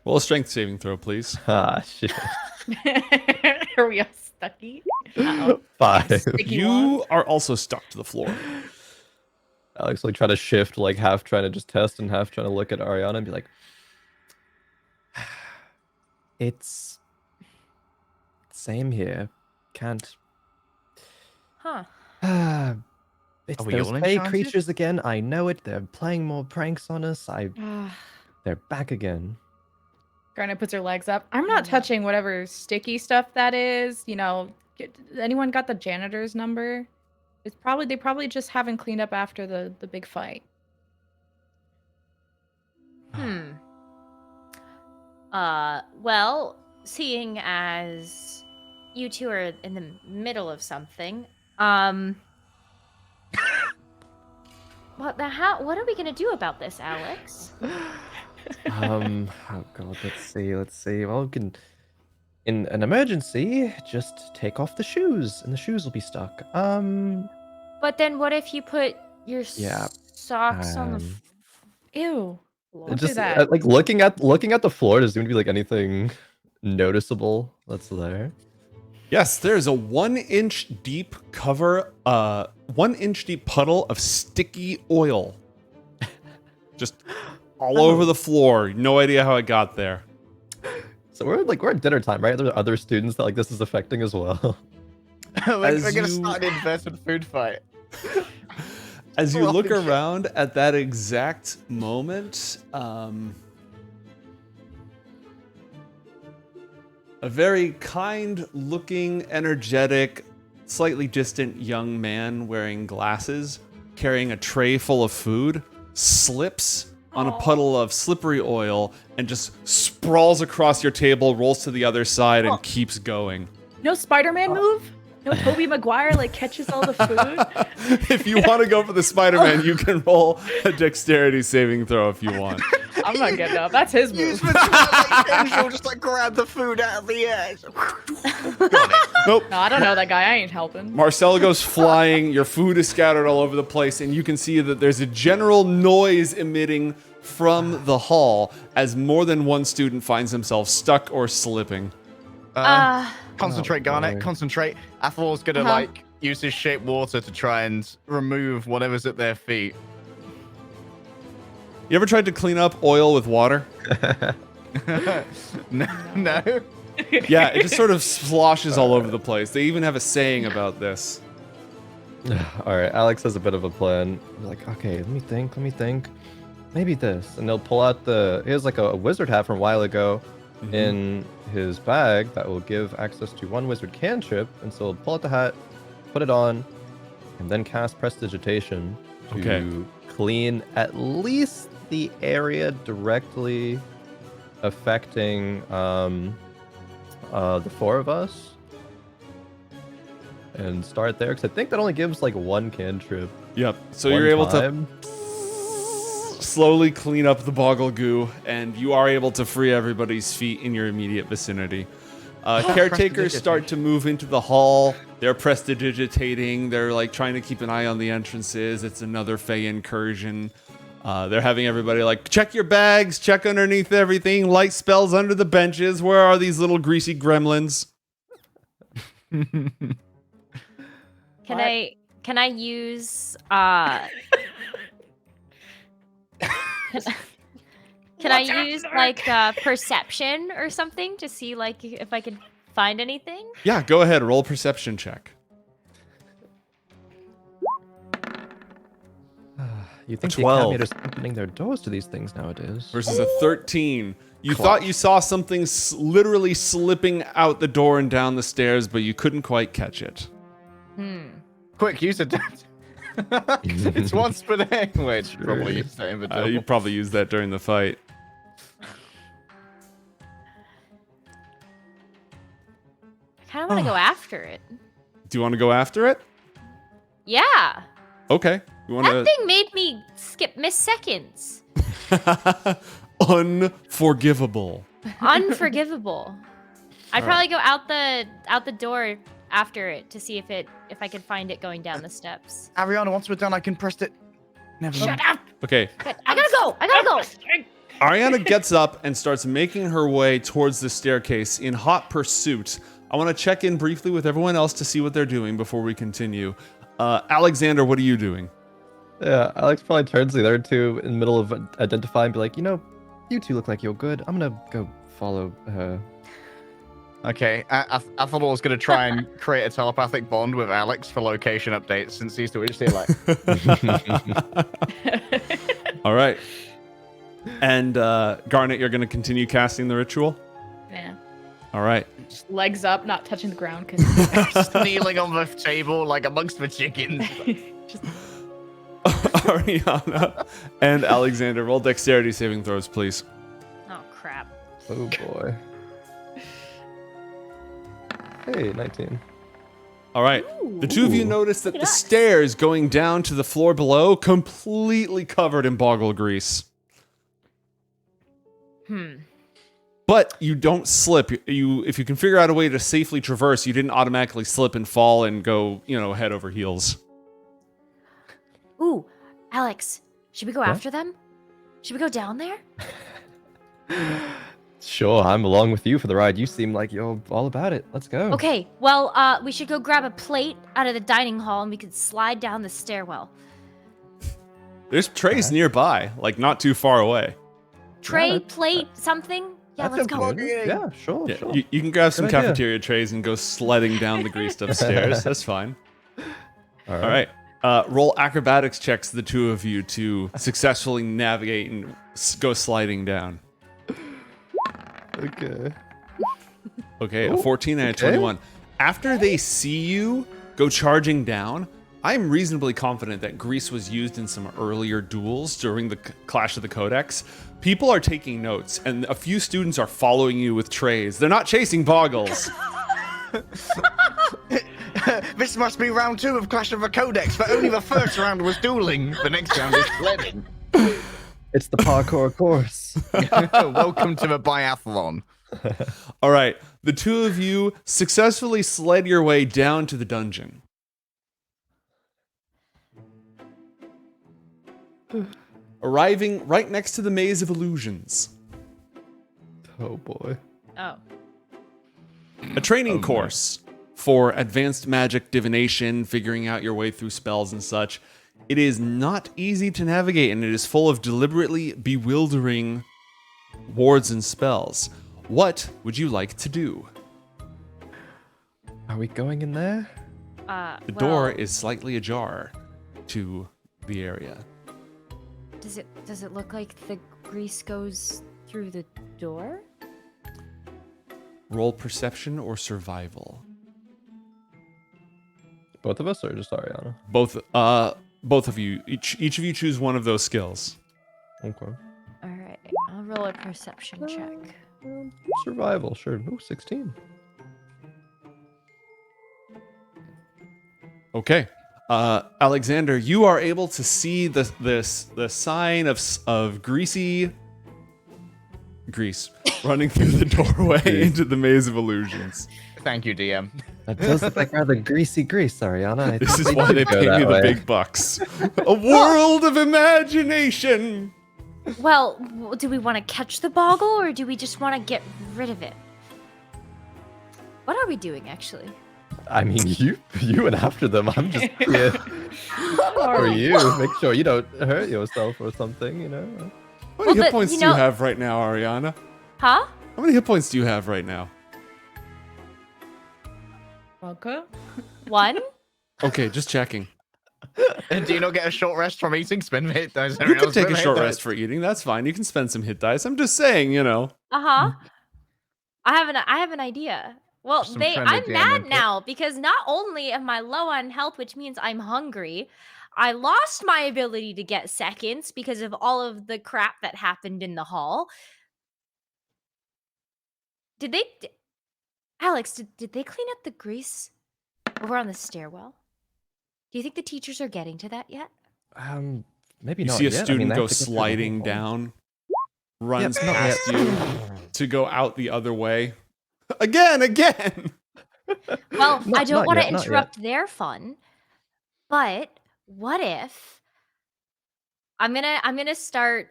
Speaker 1: Roll a strength saving throw, please.
Speaker 2: Ah, shit.
Speaker 4: Are we all stucky? Uh-oh.
Speaker 2: 5.
Speaker 4: Sticky
Speaker 1: You
Speaker 4: ones?
Speaker 1: are also stuck to the floor.
Speaker 2: Alex like try to shift, like half trying to just test and half trying to look at Arianna and be like, it's same here. Can't.
Speaker 5: Huh.
Speaker 2: It's
Speaker 3: Are we
Speaker 2: those
Speaker 3: all
Speaker 2: fey
Speaker 3: enchanted?
Speaker 2: creatures again. I know it. They're playing more pranks on us.
Speaker 4: Ah.
Speaker 2: They're back again.
Speaker 4: Garnet puts her legs up. I'm not touching whatever sticky stuff that is. Anyone got the janitor's number? They probably just haven't cleaned up after the big fight.
Speaker 5: Well, seeing as you two are in the middle of something, what are we gonna do about this, Alex?
Speaker 2: Oh god, let's see. Well, we can, in an emergency, just take off the shoes, and the shoes will be stuck.
Speaker 5: But then what if you put your
Speaker 2: Yeah,
Speaker 5: socks on the
Speaker 4: Ew. Don't do
Speaker 2: just
Speaker 4: that.
Speaker 2: like looking at the floor, does there be like anything noticeable that's there?
Speaker 1: Yes, there's a 1-inch deep cover, 1-inch deep puddle of sticky oil. Just all over the floor. No idea how it got there.
Speaker 2: So we're at dinner time, right? There are other students that like this is affecting as well.
Speaker 1: As
Speaker 3: We're gonna
Speaker 1: you-
Speaker 3: start an investment food fight.
Speaker 1: As you
Speaker 3: We're all
Speaker 1: look
Speaker 3: in shit.
Speaker 1: around at that exact moment, a very kind-looking, energetic, slightly distant young man wearing glasses, carrying a tray full of food, slips on a puddle of slippery oil and just sprawls across your table, rolls to the other side, and keeps going.
Speaker 4: No Spider-Man move? No Tobey Maguire like catches all the food?
Speaker 1: If you want to go for the Spider-Man, you can roll a dexterity saving throw if you want.
Speaker 4: I'm not getting up. That's his
Speaker 3: Use
Speaker 4: move.
Speaker 3: she'll just like grab the food out of the air.
Speaker 1: Nope.
Speaker 4: No, I don't know that guy. I ain't helping.
Speaker 1: Marcel goes flying, your food is scattered all over the place, and you can see that there's a general noise emitting from the hall as more than one student finds himself stuck or slipping.
Speaker 3: Concentrate,
Speaker 2: Oh,
Speaker 3: Garnet.
Speaker 2: boy.
Speaker 3: Concentrate. Athalor's gonna like use his shape water to try and remove whatever's at their feet.
Speaker 1: You ever tried to clean up oil with water?
Speaker 3: No.
Speaker 1: Yeah, it just sort of sloshes all over the place. They even have a saying about this.
Speaker 2: All right, Alex has a bit of a plan. He's like, okay, let me think. Maybe this, and they'll pull out he has like a wizard hat from a while ago in his bag that will give access to one wizard cantrip, and so he'll pull out the hat, put it on, and then cast Prestidigitation to
Speaker 1: Okay.
Speaker 2: clean at least the area directly affecting the four of us. And start there, because I think that only gives like one cantrip.
Speaker 1: Yep. So
Speaker 2: one
Speaker 1: you're able
Speaker 2: time.
Speaker 1: to slowly clean up the Boggleoo, and you are able to free everybody's feet in your immediate vicinity. Caretakers start to move into the hall. They're prestidigitating. They're like trying to keep an eye on the entrances. It's another Fey incursion. They're having everybody like check your bags, check underneath everything, light spells under the benches. Where are these little greasy gremlins?
Speaker 5: Can I use Can I use like perception or something to see like if I can find anything?
Speaker 1: Yeah, go ahead. Roll a perception check.
Speaker 2: You think the
Speaker 1: 12.
Speaker 2: Academy are opening their doors to these things nowadays?
Speaker 1: Versus a 13. You thought you saw something literally slipping out the door and down the stairs, but you couldn't quite catch it.
Speaker 3: Quick, use it. It's once per day. Wait, should probably use that in the double.
Speaker 1: You probably used that during the fight.
Speaker 5: I kind of want to go after it.
Speaker 1: Do you want to go after it?
Speaker 5: Yeah.
Speaker 1: Okay. You want
Speaker 5: That thing made me miss seconds.
Speaker 1: to... Unforgivable.
Speaker 5: Unforgivable. I'd probably go out the door after it to see if I could find it going down the steps.
Speaker 3: Arianna, once we're done, I can press it. Never mind.
Speaker 4: Shut up!
Speaker 1: Okay.
Speaker 5: But I gotta go.
Speaker 1: Arianna gets up and starts making her way towards the staircase in hot pursuit. I want to check in briefly with everyone else to see what they're doing before we continue. Alexander, what are you doing?
Speaker 2: Yeah, Alex probably turns to the other two in the middle of identifying and be like, you two look like you're good. I'm gonna go follow her.
Speaker 3: Okay, Athalor's gonna try and create a telepathic bond with Alex for location updates since he's just here like.
Speaker 1: All right. And Garnet, you're going to continue casting the ritual?
Speaker 4: Yeah.
Speaker 1: All right.
Speaker 4: Just legs up, not touching the ground because
Speaker 3: Just kneeling on the table like amongst the chickens.
Speaker 4: just
Speaker 1: Arianna and Alexander, roll dexterity saving throws, please.
Speaker 5: Oh crap.
Speaker 2: Oh boy. Hey, 19.
Speaker 1: All right. The two of you notice that the stairs going down to the floor below completely covered in boggle grease. But you don't slip. If you can figure out a way to safely traverse, you didn't automatically slip and fall and go, head over heels.
Speaker 5: Ooh, Alex, should we go
Speaker 2: Yeah?
Speaker 5: after them? Should we go down there?
Speaker 2: Sure, I'm along with you for the ride. You seem like you're all about it. Let's go.
Speaker 5: Okay, well, we should go grab a plate out of the dining hall and we could slide down the stairwell.
Speaker 1: There's trays nearby, like not too far away.
Speaker 5: Tray,
Speaker 2: that-
Speaker 5: plate, something? Yeah, let's go.
Speaker 2: Yeah, sure,
Speaker 1: Yeah,
Speaker 2: sure.
Speaker 1: you can grab some
Speaker 2: Good idea.
Speaker 1: cafeteria trays and go sledding down the greased up stairs. That's fine.
Speaker 2: All
Speaker 1: All right. Roll acrobatics checks, the two of you, to successfully navigate and go sliding down.
Speaker 2: Okay.
Speaker 1: Okay, a
Speaker 2: Ooh,
Speaker 1: 14 and a
Speaker 2: okay.
Speaker 1: 21. After they see you go charging down, I'm reasonably confident that grease was used in some earlier duels during the Clash of the Codex. People are taking notes, and a few students are following you with trays. They're not chasing boggles.
Speaker 3: This must be round 2 of Clash of the Codex, but only the first round was dueling. The next round is sledding.
Speaker 2: It's the parkour course.
Speaker 3: Welcome to the biathlon.
Speaker 1: All right, the two of you successfully sled your way down to the dungeon. Arriving right next to the Maze of Illusions.
Speaker 2: Oh boy.
Speaker 5: Oh.
Speaker 1: A training course for advanced magic divination, figuring out your way through spells and such. It is not easy to navigate, and it is full of deliberately bewildering wards and spells. What would you like to do?
Speaker 2: Are we going in there?
Speaker 1: The door is slightly ajar to the area.
Speaker 5: Does it look like the grease goes through the door?
Speaker 1: Roll perception or survival.
Speaker 2: Both of us or just Arianna?
Speaker 1: Both of you. Each of you choose one of those skills.
Speaker 2: Okay.
Speaker 5: All right, I'll roll a perception check.
Speaker 2: Survival, sure. Ooh, 16.
Speaker 1: Okay. Alexander, you are able to see the sign of grease running through the doorway into the Maze of Illusions.
Speaker 3: Thank you, DM.
Speaker 2: That does look like rather greasy grease, Arianna. I
Speaker 1: This
Speaker 2: think
Speaker 1: is
Speaker 2: we
Speaker 1: why
Speaker 2: should
Speaker 1: they
Speaker 2: go
Speaker 1: pay
Speaker 2: that
Speaker 1: me the
Speaker 2: way.
Speaker 1: big bucks. A world of imagination.
Speaker 5: Well, do we want to catch the boggle or do we just want to get rid of it? What are we doing, actually?
Speaker 2: I mean, you went after them. I'm just here for you. Make sure you don't hurt yourself or something, you know?
Speaker 1: How many
Speaker 5: Well,
Speaker 1: hit
Speaker 5: but,
Speaker 1: points
Speaker 5: you
Speaker 1: do you
Speaker 5: know-
Speaker 1: have right now, Arianna?
Speaker 5: Huh?
Speaker 1: How many hit points do you have right now?
Speaker 4: Okay.
Speaker 5: 1?
Speaker 1: Okay, just checking.
Speaker 3: And do you not get a short rest from eating? Spend hit dice.
Speaker 1: You can take a short rest for eating. That's fine. You can spend some hit dice. I'm just saying,
Speaker 5: Uh-huh. I have an idea. Well,
Speaker 3: Some friendly
Speaker 5: I'm
Speaker 3: DM
Speaker 5: mad
Speaker 3: input.
Speaker 5: now because not only am I low on health, which means I'm hungry, I lost my ability to get seconds because of all of the crap that happened in the hall. Alex, did they clean up the grease over on the stairwell? Do you think the teachers are getting to that yet?
Speaker 2: Maybe
Speaker 1: You
Speaker 2: not
Speaker 1: see a
Speaker 2: yet. I
Speaker 1: student
Speaker 2: mean, they
Speaker 1: go
Speaker 2: have to go through the
Speaker 1: sliding
Speaker 2: whole-
Speaker 1: down, runs
Speaker 2: Yep, not
Speaker 1: past
Speaker 2: yet.
Speaker 1: you to go out the other way. Again.
Speaker 5: Well, I
Speaker 2: Not-
Speaker 5: don't
Speaker 2: not
Speaker 5: want to
Speaker 2: yet, not yet.
Speaker 5: interrupt their fun, but what if I'm gonna start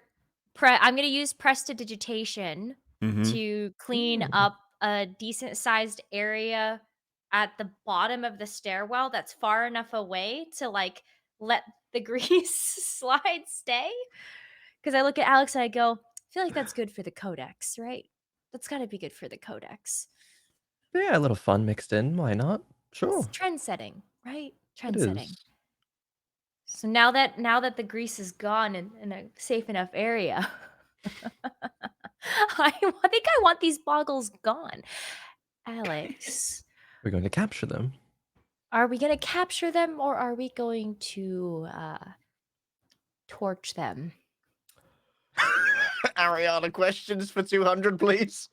Speaker 5: I'm gonna use prestidigitation
Speaker 1: Mhm.
Speaker 5: to clean
Speaker 2: Ooh.
Speaker 5: up a decent sized area at the bottom of the stairwell that's far enough away to like let the grease slide stay. Because I look at Alex and I go, I feel like that's good for the codex, right? That's got to be good for the codex.
Speaker 2: Yeah, a little fun mixed in. Why not? Sure.
Speaker 5: It's trend setting, right? Trend
Speaker 2: It
Speaker 5: setting.
Speaker 2: is.
Speaker 5: So now that the grease is gone in a safe enough area, I think I want these boggles gone. Alex,
Speaker 2: We're going to capture them.
Speaker 5: are we going to capture them or are we going to torch them?
Speaker 3: Arianna, questions for 200, please.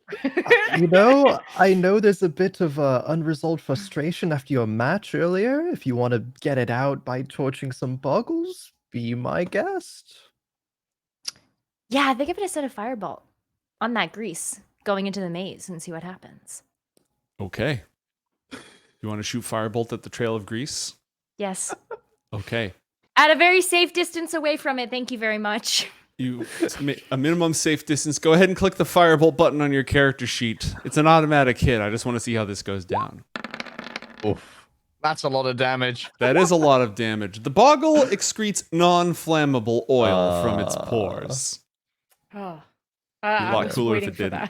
Speaker 2: You know, I know there's a bit of unresolved frustration after your match earlier. If you want to get it out by torching some boggles, be my guest.
Speaker 5: Yeah, I think I'm going to set a firebolt. on that grease going into the maze and see what happens.
Speaker 1: Okay. You want to shoot firebolt at the trail of grease?
Speaker 5: Yes.
Speaker 1: Okay.
Speaker 5: At a very safe distance away from it. Thank you very much.
Speaker 1: A minimum safe distance. Go ahead and click the firebolt button on your character sheet. It's an automatic hit. I just want to see how this goes down.
Speaker 3: Oof. That's a lot of damage.
Speaker 1: That is a lot of damage. The boggle excretes non-flammable oil from its pores.
Speaker 4: Oh,
Speaker 1: A
Speaker 4: I
Speaker 1: lot
Speaker 4: was
Speaker 1: cooler if
Speaker 4: waiting
Speaker 1: it
Speaker 4: for
Speaker 1: didn't.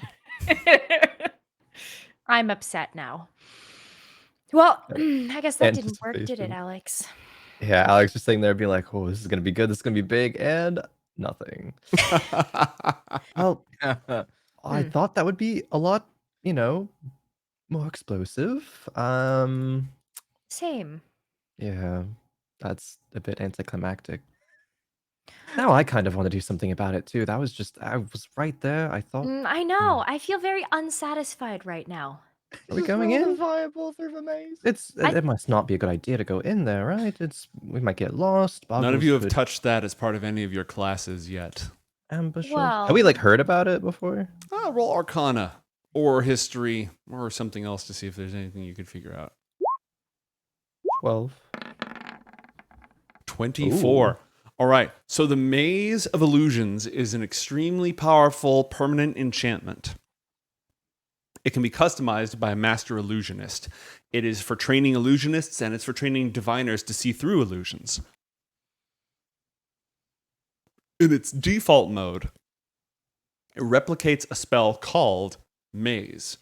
Speaker 4: that.
Speaker 5: I'm upset now. Well, I guess that didn't work, did it,
Speaker 2: Anticipation.
Speaker 5: Alex?
Speaker 2: Yeah, Alex just sitting there being like, oh, this is going to be good. This is going to be big. And nothing. Well, I thought that would be a lot, more explosive.
Speaker 5: Same.
Speaker 2: Yeah, that's a bit anticlimactic. Now I kind of want to do something about it too. I was right there. I thought,
Speaker 5: I know. I feel very unsatisfied right now.
Speaker 2: are we going in?
Speaker 3: Fireball through the maze.
Speaker 2: It must not be a good idea to go in there, right? We might get lost.
Speaker 1: None of
Speaker 2: Boggles
Speaker 1: you have
Speaker 2: could
Speaker 1: touched that as part of any of your classes yet.
Speaker 2: ambush us.
Speaker 5: Well-
Speaker 2: Have we heard about it before?
Speaker 1: Roll Arcana or History or something else to see if there's anything you could figure out.
Speaker 2: 12.
Speaker 1: 24. All right. So the Maze of Illusions is an extremely powerful permanent enchantment. It can be customized by a master illusionist. It is for training illusionists and it's for training diviners to see through illusions. In its default mode, it replicates a spell called Maze.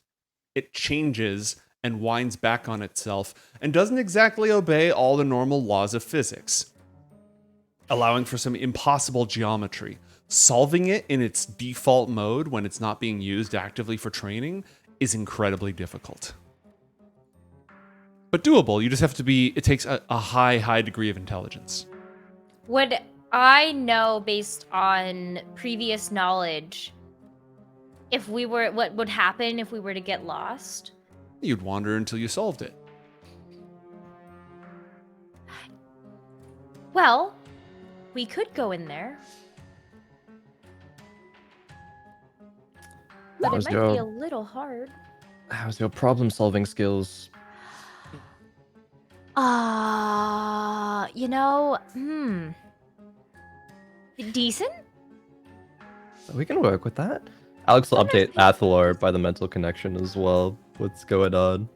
Speaker 1: It changes and winds back on itself and doesn't exactly obey all the normal laws of physics, allowing for some impossible geometry. Solving it in its default mode when it's not being used actively for training is incredibly difficult. But doable. You just have to it takes a high degree of intelligence.
Speaker 5: Would I know based on previous knowledge what would happen if we were to get lost?
Speaker 1: You'd wander until you solved it.
Speaker 5: Well, we could go in there. But it
Speaker 2: How's
Speaker 5: might be a little hard.
Speaker 2: How's your problem-solving skills?
Speaker 5: Decent?
Speaker 2: We can work with that. Alex will update Athalor by the mental connection as well. What's going on?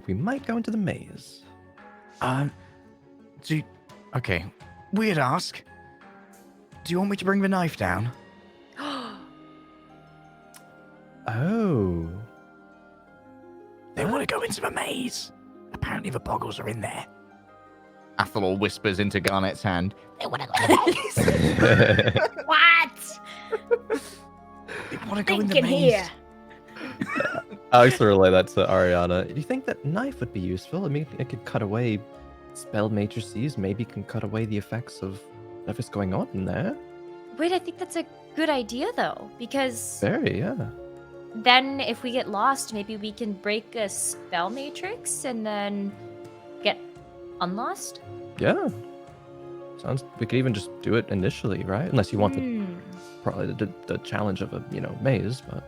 Speaker 2: We might go into the maze.
Speaker 3: Okay, weird ask. Do you want me to bring the knife down?
Speaker 2: Oh.
Speaker 3: They want to go into the maze. Apparently the boggles are in there. Athalor whispers into Garnet's hand. They want to go in the maze.
Speaker 5: What?
Speaker 3: They want to go in the
Speaker 4: Thinking
Speaker 3: maze.
Speaker 4: here.
Speaker 2: Alex will relay that to Arianna. Do you think that knife would be useful? I mean, it could cut away spell matrices. Maybe can cut away the effects of whatever's going on in there.
Speaker 5: Wait, I think that's a good idea though, because
Speaker 2: Very, yeah.
Speaker 5: then if we get lost, maybe we can break a spell matrix and then get unlost.
Speaker 2: Yeah. We could even just do it initially, right? Unless you want
Speaker 5: Hmm.
Speaker 2: probably the challenge of a maze, but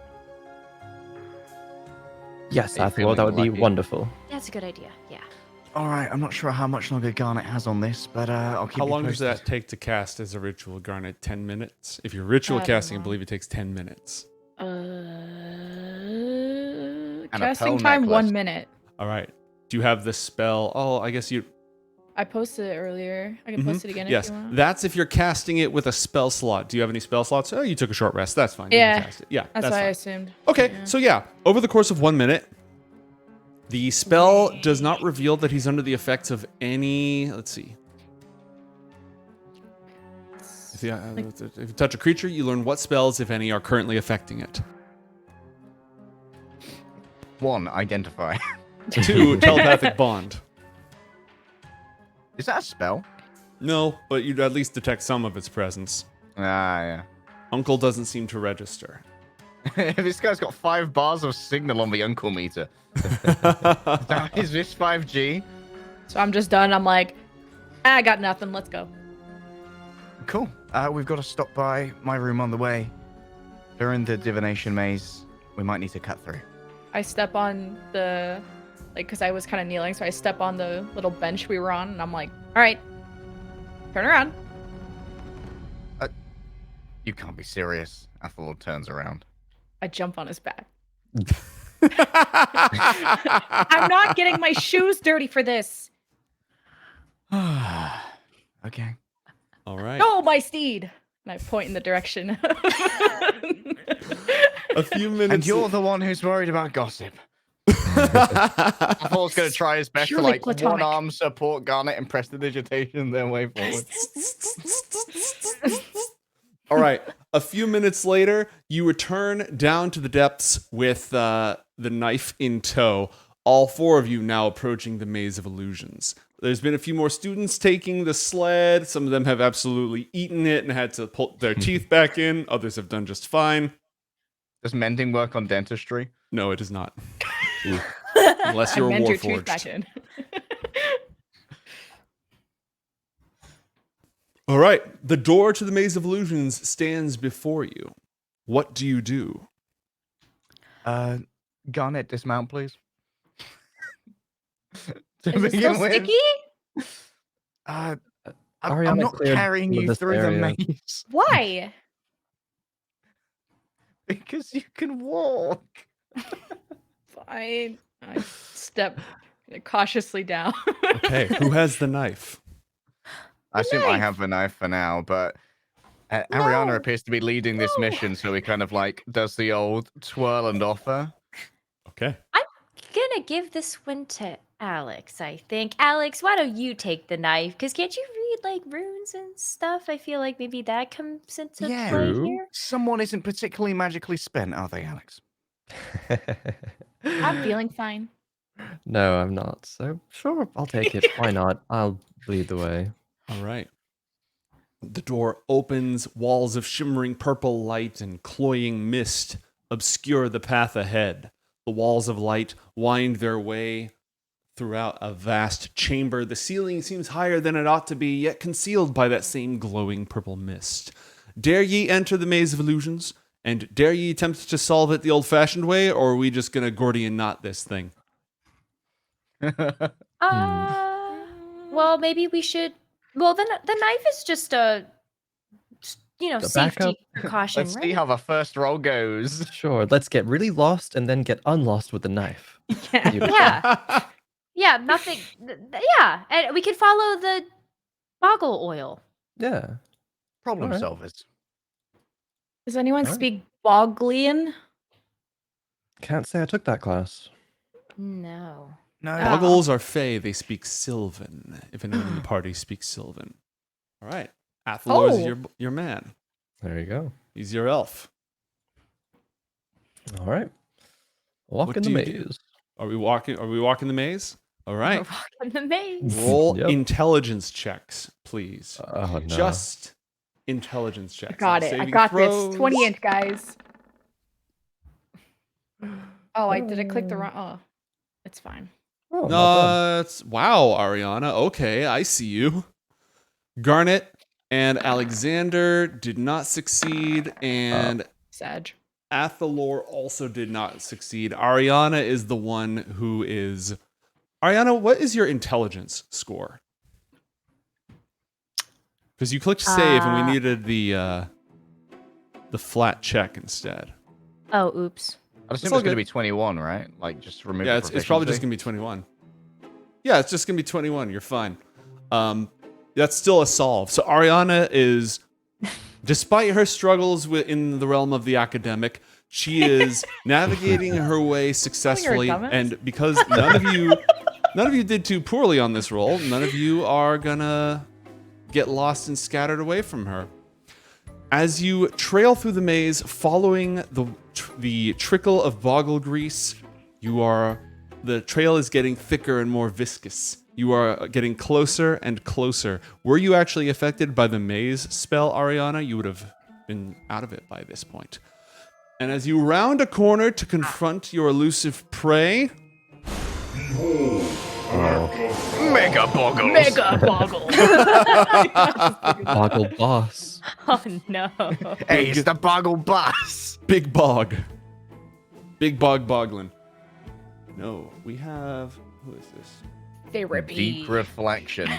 Speaker 2: yes,
Speaker 3: Are you
Speaker 2: Athalor,
Speaker 3: feeling
Speaker 2: that would be
Speaker 3: lucky?
Speaker 2: wonderful.
Speaker 5: That's a good idea. Yeah.
Speaker 3: All right, I'm not sure how much longer Garnet has on this, but I'll keep
Speaker 1: How
Speaker 3: you
Speaker 1: long does
Speaker 3: posted.
Speaker 1: that take to cast as a ritual, Garnet? 10 minutes? If you're ritual
Speaker 5: I don't
Speaker 1: casting, I
Speaker 5: know.
Speaker 1: believe it takes 10 minutes.
Speaker 3: a
Speaker 4: Casting
Speaker 3: pearl
Speaker 4: time,
Speaker 3: necklace.
Speaker 4: 1 minute.
Speaker 1: All right. Do you have the spell? Oh, I guess you...
Speaker 4: I posted it earlier. I can post it again
Speaker 1: Yes,
Speaker 4: if you want.
Speaker 1: that's if you're casting it with a spell slot. Do you have any spell slots? Oh, you took a short rest. That's fine. You
Speaker 4: Yeah,
Speaker 1: can cast it. Yeah,
Speaker 4: That's why I
Speaker 1: fine.
Speaker 4: assumed.
Speaker 1: Okay,
Speaker 4: Yeah.
Speaker 1: so yeah, over the course of 1 minute, the spell does not reveal that he's under the effects of any. Let's see. If you touch a creature, you learn what spells, if any, are currently affecting it.
Speaker 3: 1, identify.
Speaker 1: 2, telepathic bond.
Speaker 3: Is that a spell?
Speaker 1: No, but you'd at least detect some of its presence.
Speaker 3: Ah,
Speaker 1: Uncle doesn't seem to register.
Speaker 3: yeah. This guy's got 5 bars of signal on the uncle meter. Is this 5G?
Speaker 4: So I'm just done. I'm like, I got nothing. Let's go.
Speaker 3: Cool. We've got to stop by my room on the way. During the divination maze, we might need to cut through.
Speaker 4: I step on the, like, because I was kind of kneeling, so I step on the little bench we were on, and I'm like, all right, turn around.
Speaker 3: You can't be serious. Athalor turns around.
Speaker 4: I jump on his back. I'm not getting my shoes dirty for this.
Speaker 3: Okay.
Speaker 1: All right.
Speaker 4: Go, my steed. And I point in the direction.
Speaker 1: A few minutes.
Speaker 3: And you're the one who's worried about gossip. Athalor's going to try his best to
Speaker 4: Purely
Speaker 3: like
Speaker 4: platonic.
Speaker 3: one arm support Garnet and prestidigitation their way forward.
Speaker 1: All right. A few minutes later, you return down to the depths with the knife in tow. All four of you now approaching the Maze of Illusions. There's been a few more students taking the sled. Some of them have absolutely eaten it and had to pull their teeth back in. Others have done just fine.
Speaker 3: Does mending work on dentistry?
Speaker 1: No, it does not. Unless
Speaker 4: I
Speaker 1: you're
Speaker 4: mend your tooth back
Speaker 1: warforged.
Speaker 4: in.
Speaker 1: All right. The door to the Maze of Illusions stands before you. What do you do?
Speaker 3: Garnet, dismount, please. To
Speaker 5: Is it
Speaker 3: begin
Speaker 5: still
Speaker 3: with.
Speaker 5: sticky?
Speaker 3: I'm
Speaker 2: Arianna
Speaker 3: not
Speaker 2: cleared
Speaker 3: carrying
Speaker 2: some of
Speaker 3: you
Speaker 2: this
Speaker 3: through
Speaker 2: area.
Speaker 3: the maze
Speaker 4: Why?
Speaker 3: because you can walk.
Speaker 4: I step cautiously down.
Speaker 1: Okay. Who has the knife?
Speaker 3: I assume I
Speaker 4: knife.
Speaker 3: have the knife for now, but Arianna
Speaker 4: No.
Speaker 3: appears to be leading this
Speaker 4: No.
Speaker 3: mission, so he kind of like does the old twirl and offer.
Speaker 1: Okay.
Speaker 5: Gonna give this one to Alex, I think. Alex, why don't you take the knife? Because can't you read like runes and stuff? I feel like maybe that comes into
Speaker 3: Yeah.
Speaker 5: play
Speaker 2: True.
Speaker 5: here.
Speaker 3: Someone isn't particularly magically spent, are they, Alex?
Speaker 4: I'm feeling fine.
Speaker 2: No, I'm not. So sure, I'll take it. Why not? I'll lead the way.
Speaker 1: All right. The door opens, walls of shimmering purple light and cloying mist obscure the path ahead. The walls of light wind their way throughout a vast chamber. The ceiling seems higher than it ought to be, yet concealed by that same glowing purple mist. Dare ye enter the Maze of Illusions? And dare ye attempt to solve it the old-fashioned way, or are we just going to Gordian knot this thing?
Speaker 5: Well, maybe we should. Well, the knife is just a,
Speaker 2: The
Speaker 5: safety
Speaker 2: backup?
Speaker 5: precaution,
Speaker 3: Let's
Speaker 5: right?
Speaker 3: see how the first roll goes.
Speaker 2: Sure, let's get really lost and then get unlost with the knife.
Speaker 4: Yeah.
Speaker 2: Beautiful.
Speaker 5: Yeah, yeah, nothing. Yeah, and we could follow the boggle oil.
Speaker 2: Yeah.
Speaker 3: Problem
Speaker 2: Alright.
Speaker 3: solvers.
Speaker 4: Does anyone
Speaker 2: Alright.
Speaker 4: speak Bogglean?
Speaker 2: Can't say I took that class.
Speaker 5: No.
Speaker 3: No.
Speaker 4: Ah.
Speaker 1: Boggles are fey, they speak Sylvan. If anyone in the party speaks Sylvan. All right. Athalor is
Speaker 4: Oh.
Speaker 1: your man.
Speaker 2: There you go.
Speaker 1: He's your elf.
Speaker 2: All right. Walk
Speaker 1: What
Speaker 2: in the
Speaker 1: do you do?
Speaker 2: maze.
Speaker 1: Are we walking the maze? All right.
Speaker 5: We're walking the maze.
Speaker 1: Roll
Speaker 2: Yep.
Speaker 1: intelligence checks, please.
Speaker 2: Oh no.
Speaker 1: Just intelligence checks.
Speaker 4: I got
Speaker 1: No
Speaker 4: it. I
Speaker 1: saving
Speaker 4: got
Speaker 1: throws.
Speaker 4: this. 20 inch, guys. Oh, I did I click the wrong? Oh, it's fine.
Speaker 2: Oh, not bad.
Speaker 1: No, wow, Arianna. Okay, I see you. Garnet and Alexander did not succeed, and
Speaker 4: Sag.
Speaker 1: Athalor also did not succeed. Arianna is the one who is. Arianna, what is your intelligence score? Because you clicked save and we needed the flat check instead.
Speaker 5: Oh, oops.
Speaker 3: I assume
Speaker 1: It's all
Speaker 3: it's going to
Speaker 1: good.
Speaker 3: be 21, right? Like, just remove
Speaker 1: Yeah,
Speaker 3: the
Speaker 1: it's probably just
Speaker 3: proficiency?
Speaker 1: gonna be 21. Yeah, it's just gonna be 21. You're fine. That's still a solve. So Arianna is, despite her struggles in the realm of the academic, she is navigating her way successfully.
Speaker 4: dumbass.
Speaker 1: And because none of you did too poorly on this roll, none of you are gonna get lost and scattered away from her. As you trail through the maze, following the trickle of boggle grease, the trail is getting thicker and more viscous. You are getting closer and closer. Were you actually affected by the maze spell, Arianna? You would have been out of it by this point. And as you round a corner to confront your elusive prey,
Speaker 3: Mega Mega boggles.
Speaker 4: Mega boggle.
Speaker 2: Boggle boss.
Speaker 5: Oh no.
Speaker 3: Hey, it's the boggle boss.
Speaker 1: Big Bog. Big Bog Boglin. No, we have... Who is this?
Speaker 4: Therapy.
Speaker 3: Deep reflection.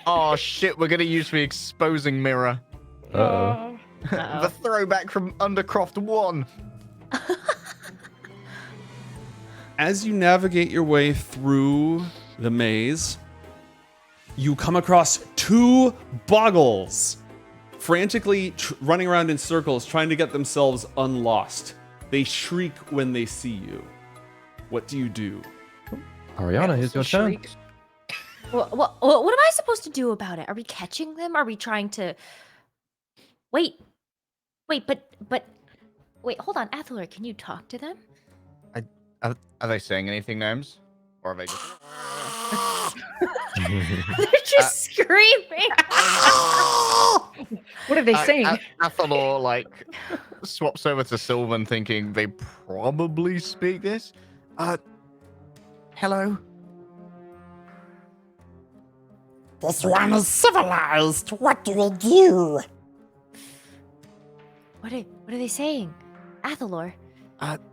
Speaker 3: Oh shit, we're gonna use the exposing mirror.
Speaker 2: Uh-oh.
Speaker 3: The throwback from Undercroft 1.
Speaker 1: As you navigate your way through the maze, you come across 2 boggles frantically running around in circles trying to get themselves unlost. They shriek when they see you. What do you do?
Speaker 2: Arianna, here's your
Speaker 4: Shriek.
Speaker 2: chance.
Speaker 5: What am I supposed to do about it? Are we catching them? Are we trying to... Wait, but... Wait, hold on. Athalor, can you talk to them?
Speaker 3: Are they saying anything, Gnomes? Or are they just...
Speaker 5: They're just screaming.
Speaker 4: What are they saying?
Speaker 3: Athalor, like, swaps over to Sylvan thinking they probably speak this. Hello?
Speaker 7: This one is civilized. What do we do?
Speaker 5: What are they saying? Athalor.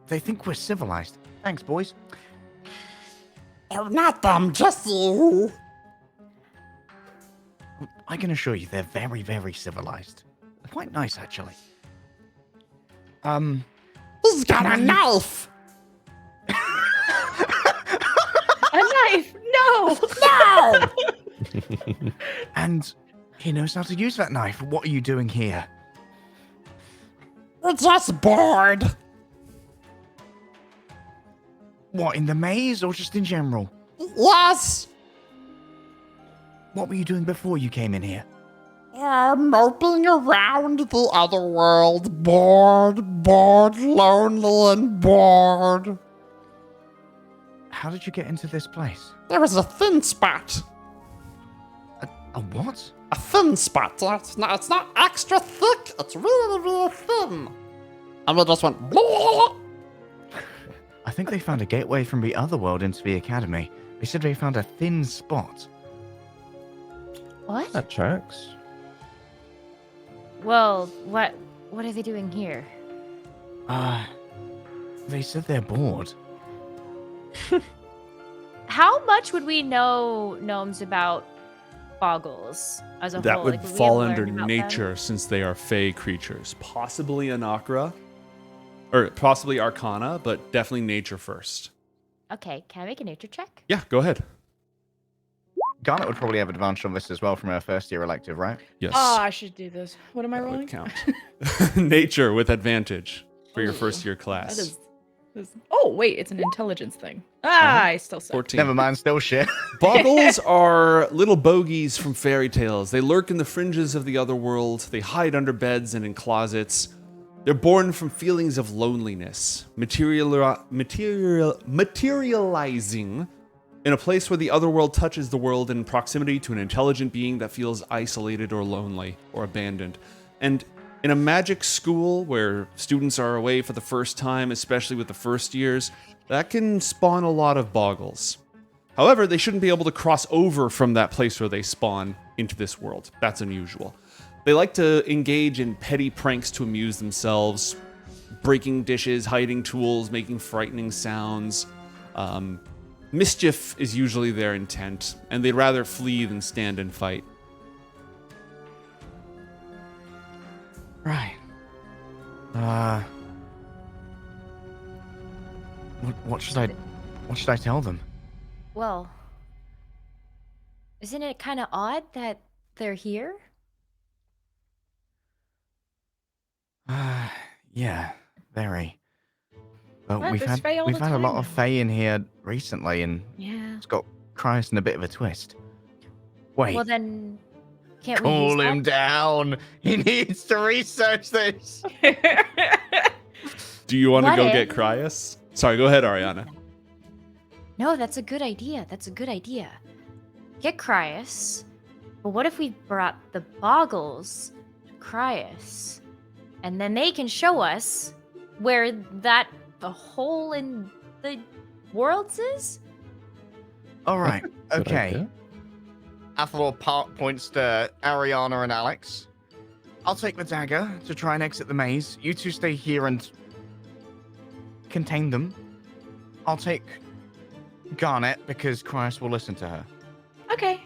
Speaker 3: They think we're civilized. Thanks, boys.
Speaker 7: Oh, not them, just you.
Speaker 3: I can assure you they're very, very civilized. Quite nice, actually.
Speaker 7: He's got a knife.
Speaker 4: A knife. No.
Speaker 7: No.
Speaker 3: And he knows how to use that knife. What are you doing here?
Speaker 7: We're just bored.
Speaker 3: What, in the maze or just in general?
Speaker 7: Yes.
Speaker 3: What were you doing before you came in here?
Speaker 7: Moping around the other world. Bored, lonely, and bored.
Speaker 3: How did you get into this place?
Speaker 7: There was a thin spot.
Speaker 3: A what?
Speaker 7: A thin spot. It's not extra thick. It's really, really thin. And we just went. Blah.
Speaker 3: I think they found a gateway from the other world into the academy. They said they found a thin spot.
Speaker 5: What?
Speaker 2: That tracks.
Speaker 5: Well, what are they doing here?
Speaker 3: They said they're bored.
Speaker 5: How much would we know, gnomes, about boggles as a
Speaker 1: That
Speaker 5: whole?
Speaker 1: would
Speaker 5: Like, we
Speaker 1: fall
Speaker 5: have
Speaker 1: under
Speaker 5: learned about
Speaker 1: nature since they are fey creatures. Possibly Anacra, or possibly Arcana, but definitely nature first.
Speaker 5: them? Okay, can I make a nature check?
Speaker 1: Yeah, go ahead.
Speaker 3: Garnet would probably have advantage on this as well from her first year elective, right?
Speaker 1: Yes.
Speaker 4: I should do this. What am I
Speaker 1: that would
Speaker 4: rolling?
Speaker 1: count. Nature with advantage for your first year class.
Speaker 4: That is. Oh wait, it's an intelligence thing. I still suck.
Speaker 1: 14.
Speaker 3: Never mind, still shit.
Speaker 1: Boggles are little bogies from fairy tales. They lurk in the fringes of the other world. They hide under beds and in closets. They're born from feelings of loneliness, materializing in a place where the other world touches the world in proximity to an intelligent being that feels isolated or lonely or abandoned. And in a magic school where students are away for the first time, especially with the first years, that can spawn a lot of boggles. However, they shouldn't be able to cross over from that place where they spawn into this world. That's unusual. They like to engage in petty pranks to amuse themselves, breaking dishes, hiding tools, making frightening sounds. Mischief is usually their intent, and they'd rather flee than stand and fight.
Speaker 3: Right. What should I tell them?
Speaker 5: Well, isn't it kind of odd that they're here?
Speaker 3: Yeah, very. But
Speaker 4: What,
Speaker 3: we've
Speaker 4: there's
Speaker 3: had
Speaker 4: Fae all the
Speaker 3: a lot
Speaker 4: time
Speaker 3: of Fae in here recently, and
Speaker 4: Yeah.
Speaker 3: it's got Christ in a bit of a twist. Wait,
Speaker 5: Well, then can't we use
Speaker 3: cool him
Speaker 5: that?
Speaker 3: down. He needs to research this.
Speaker 1: Do you want to
Speaker 5: What
Speaker 1: go
Speaker 5: if-
Speaker 1: get Cryus? Sorry, go ahead, Arianna.
Speaker 5: No, that's a good idea. Get Cryus. But what if we brought the boggles to Cryus? And then they can show us where the hole in the worlds is?
Speaker 3: All right.
Speaker 2: Good
Speaker 3: Okay.
Speaker 2: idea.
Speaker 3: Athalor points to Arianna and Alex. I'll take the dagger to try and exit the maze. You two stay here and contain them. I'll take Garnet because Christ will listen to her.
Speaker 4: Okay.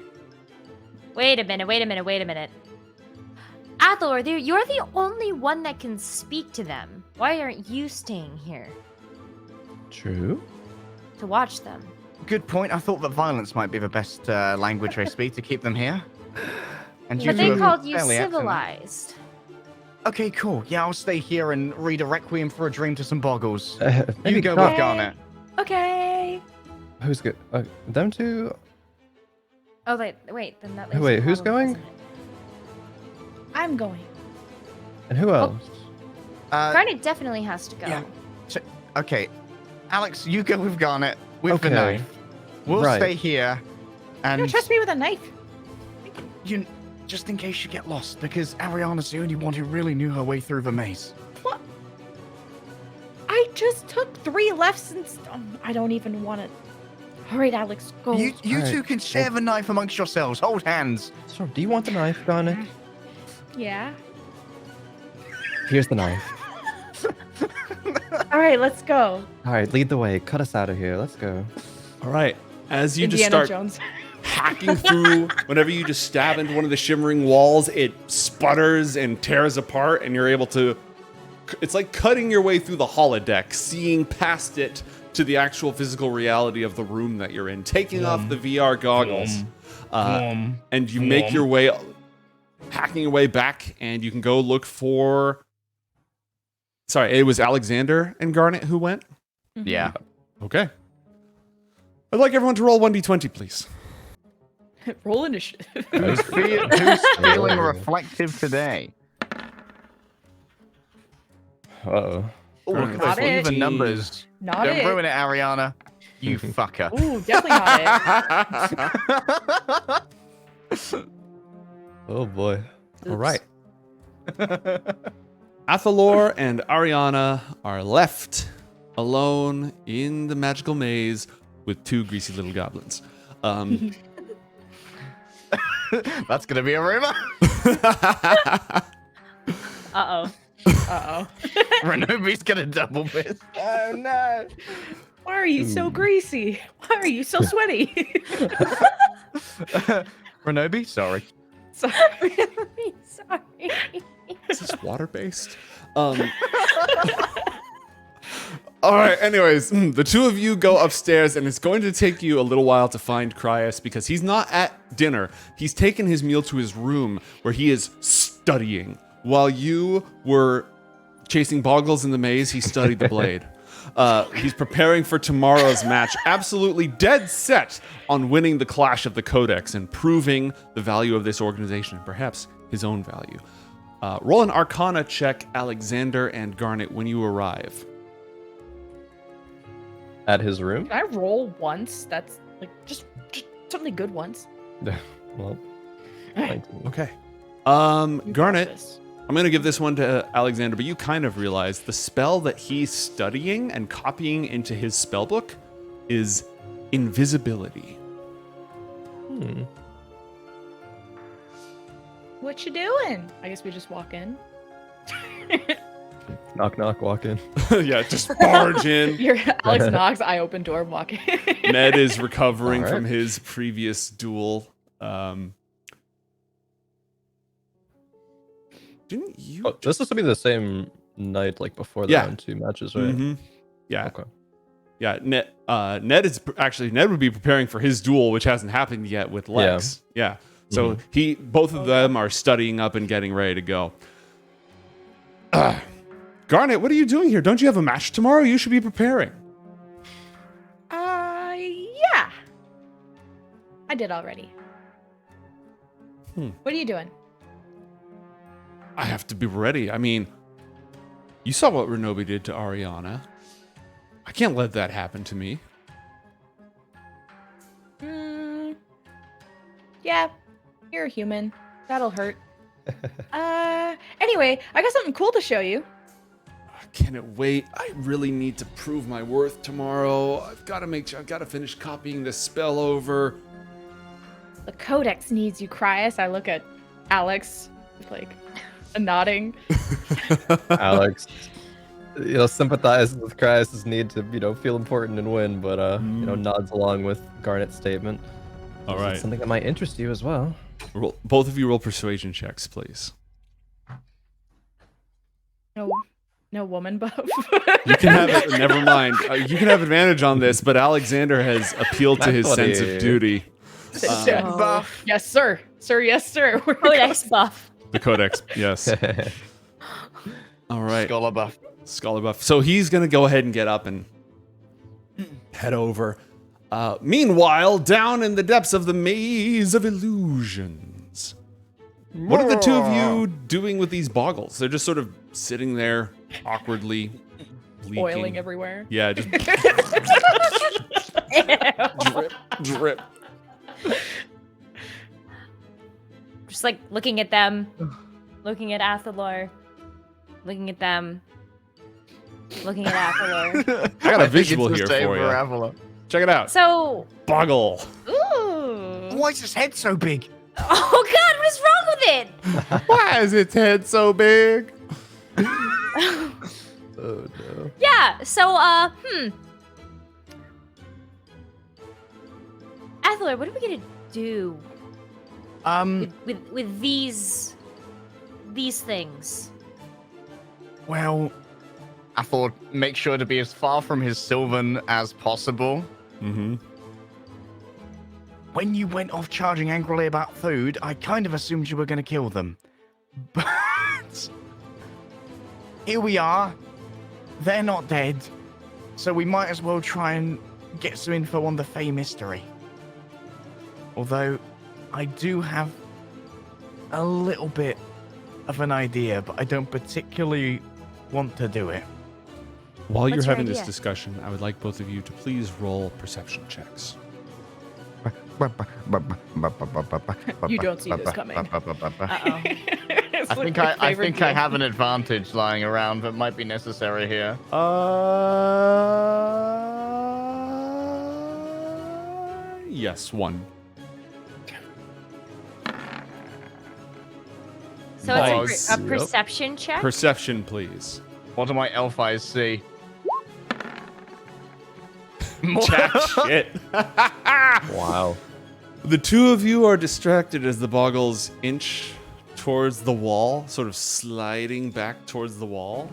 Speaker 5: Wait a minute. Athalor, you're the only one that can speak to them. Why aren't you staying here
Speaker 2: True.
Speaker 5: to watch them?
Speaker 3: Good point. I thought that violence might be the best language I speak to keep them here. And
Speaker 5: But
Speaker 3: two
Speaker 5: they
Speaker 3: are
Speaker 5: called you
Speaker 3: fairly excellent.
Speaker 5: civilized.
Speaker 3: Okay, cool. Yeah, I'll stay here and read a requiem for a dream to some boggles.
Speaker 2: Maybe
Speaker 3: You go
Speaker 2: not.
Speaker 3: with Garnet.
Speaker 4: Okay.
Speaker 2: Who's good? Them two.
Speaker 5: Oh, wait. Then that.
Speaker 2: Wait,
Speaker 5: leaves a
Speaker 2: who's
Speaker 5: problem,
Speaker 2: going?
Speaker 5: doesn't it?
Speaker 4: I'm going.
Speaker 2: And who else?
Speaker 5: Garnet definitely has to go.
Speaker 3: yeah. Okay, Alex, you go with Garnet with the
Speaker 2: Okay.
Speaker 3: knife. We'll
Speaker 2: Right.
Speaker 3: stay here,
Speaker 4: You
Speaker 3: and
Speaker 4: don't trust me with a knife.
Speaker 3: you just in case you get lost, because Ariana's the only one who really knew her way through the maze.
Speaker 4: What? I just took 3 lefts and I don't even want to. All right, Alex, go.
Speaker 3: You
Speaker 2: Alright,
Speaker 3: two can share the knife amongst yourselves. Hold hands.
Speaker 2: So, do you want the knife, Garnet?
Speaker 4: Yeah.
Speaker 2: Here's the knife.
Speaker 4: All right, let's go.
Speaker 2: All right, lead the way. Cut us out of here. Let's go.
Speaker 1: All right. As you
Speaker 4: Indiana
Speaker 1: just start
Speaker 4: Jones.
Speaker 1: hacking through, whenever you just stab into one of the shimmering walls, it sputters and tears apart, and you're able to. It's like cutting your way through the holodeck, seeing past it to the actual physical reality of the room that you're in, taking off the VR goggles, and you make your way, hacking your way back, and you can go look for. Sorry, it was Alexander and Garnet who went?
Speaker 3: Yeah.
Speaker 1: Okay. I'd like everyone to roll 1d20, please.
Speaker 4: Roll initiative.
Speaker 3: Who's feeling reflective today?
Speaker 2: Uh-oh.
Speaker 3: Oh, look at
Speaker 4: Not
Speaker 3: those
Speaker 4: it.
Speaker 3: even numbers.
Speaker 4: Not
Speaker 3: Don't
Speaker 4: it.
Speaker 3: ruin it, Ariana. You fucker.
Speaker 4: Ooh, definitely not it.
Speaker 2: Oh boy.
Speaker 1: All right. Athalor and Arianna are left alone in the magical maze with 2 greasy little goblins.
Speaker 3: That's gonna be a rumor.
Speaker 5: Uh-oh.
Speaker 4: Uh-oh.
Speaker 3: Renobi's gonna double fist. Oh no.
Speaker 4: Why are you so greasy? Why are you so sweaty?
Speaker 3: Renobi, sorry.
Speaker 4: Sorry.
Speaker 5: Sorry.
Speaker 1: Is this water-based? All right, anyways, the 2 of you go upstairs, and it's going to take you a little while to find Cryas because he's not at dinner. He's taken his meal to his room where he is studying. While you were chasing Boggles in the maze, he studied the blade. He's preparing for tomorrow's match, absolutely dead set on winning the Clash of the Codex and proving the value of this organization and perhaps his own value. Roll an Arcana check, Alexander and Garnet, when you arrive.
Speaker 2: At his room?
Speaker 4: Can I roll once? That's like just something good once.
Speaker 2: Well,
Speaker 4: Alright.
Speaker 2: 19.
Speaker 1: Okay.
Speaker 4: You
Speaker 1: Garnet,
Speaker 4: got this.
Speaker 1: I'm going to give this one to Alexander, but you kind of realize the spell that he's studying and copying into his spellbook is invisibility.
Speaker 2: Hmm.
Speaker 4: What you doing? I guess we just walk in.
Speaker 2: Knock, knock, walk in.
Speaker 1: Yeah, just barge in.
Speaker 4: You're Alex knocks, I open door and walk in.
Speaker 1: Ned is recovering
Speaker 2: All right.
Speaker 1: from his previous duel. Didn't you?
Speaker 2: Oh, this is to be the same night like before the
Speaker 1: Yeah.
Speaker 2: round 2 matches, right?
Speaker 1: Mhm. Yeah.
Speaker 2: Okay.
Speaker 1: Yeah, Ned is Ned would be preparing for his duel, which hasn't happened yet with Lex. Yeah. So both of them are studying up and getting ready to go. Garnet, what are you doing here? Don't you have a match tomorrow? You should be preparing.
Speaker 4: Yeah. I did already. What are you doing?
Speaker 1: I have to be ready. I mean, you saw what Renobi did to Arianna. I can't let that happen to me.
Speaker 4: Yeah, you're a human. That'll hurt. Anyway, I got something cool to show you.
Speaker 1: I can't wait. I really need to prove my worth tomorrow. I've got to finish copying this spell over.
Speaker 4: The Codex needs you, Cryas. I look at Alex, like, nodding.
Speaker 2: Alex, sympathizes with Cryas' need to, feel important and win, but, nods along with Garnet's statement.
Speaker 1: All
Speaker 2: It's
Speaker 1: right.
Speaker 2: something that might interest you as well.
Speaker 1: Both of you roll persuasion checks, please.
Speaker 4: No woman buff.
Speaker 1: You can have it. Never mind. You can have advantage on this, but Alexander has appealed to his sense of duty.
Speaker 3: Buff.
Speaker 4: Yes, sir. Sir, yes, sir.
Speaker 5: Codex buff.
Speaker 1: The Codex, yes. All right.
Speaker 3: Scholar buff.
Speaker 1: Scholar buff. So he's going to go ahead and get up and head over. Meanwhile, down in the depths of the maze of illusions, what are the two of you doing with these boggles? They're just sort of sitting there awkwardly, leaking.
Speaker 4: Oiling everywhere.
Speaker 1: Yeah, just drip, drip.
Speaker 5: Just like looking at them, looking at Athalor, looking at them, looking at Athalor.
Speaker 1: I got a
Speaker 3: think
Speaker 1: visual
Speaker 3: it's the
Speaker 1: here
Speaker 3: same
Speaker 1: for you.
Speaker 3: Avalor.
Speaker 1: Check it out.
Speaker 5: So,
Speaker 1: Boggle.
Speaker 5: ooh.
Speaker 3: Why is his head so big?
Speaker 5: Oh God, what is wrong with it?
Speaker 1: Why is its head so big?
Speaker 2: Oh no.
Speaker 5: Yeah. So, Athalor, what are we gonna do with these things?
Speaker 3: Well, I thought make sure to be as far from his Sylvan as possible.
Speaker 1: Mm-hmm.
Speaker 3: When you went off charging angrily about food, I kind of assumed you were going to kill them. But here we are. They're not dead. So we might as well try and get some info on the Fey mystery. Although, I do have a little bit of an idea, but I don't particularly want to do it.
Speaker 1: While you're
Speaker 5: What's your
Speaker 1: having this
Speaker 5: idea?
Speaker 1: discussion, I would like both of you to please roll perception checks.
Speaker 4: You don't see this coming.
Speaker 5: Uh-oh.
Speaker 3: I think I have an advantage lying around that might be necessary here.
Speaker 1: Yes, one.
Speaker 5: So
Speaker 1: Nice.
Speaker 5: it's a perception check.
Speaker 1: Perception, please.
Speaker 3: What do my elf eyes see?
Speaker 1: Jack shit.
Speaker 2: Wow.
Speaker 1: The two of you are distracted as the boggles inch towards the wall, sort of sliding back towards the wall.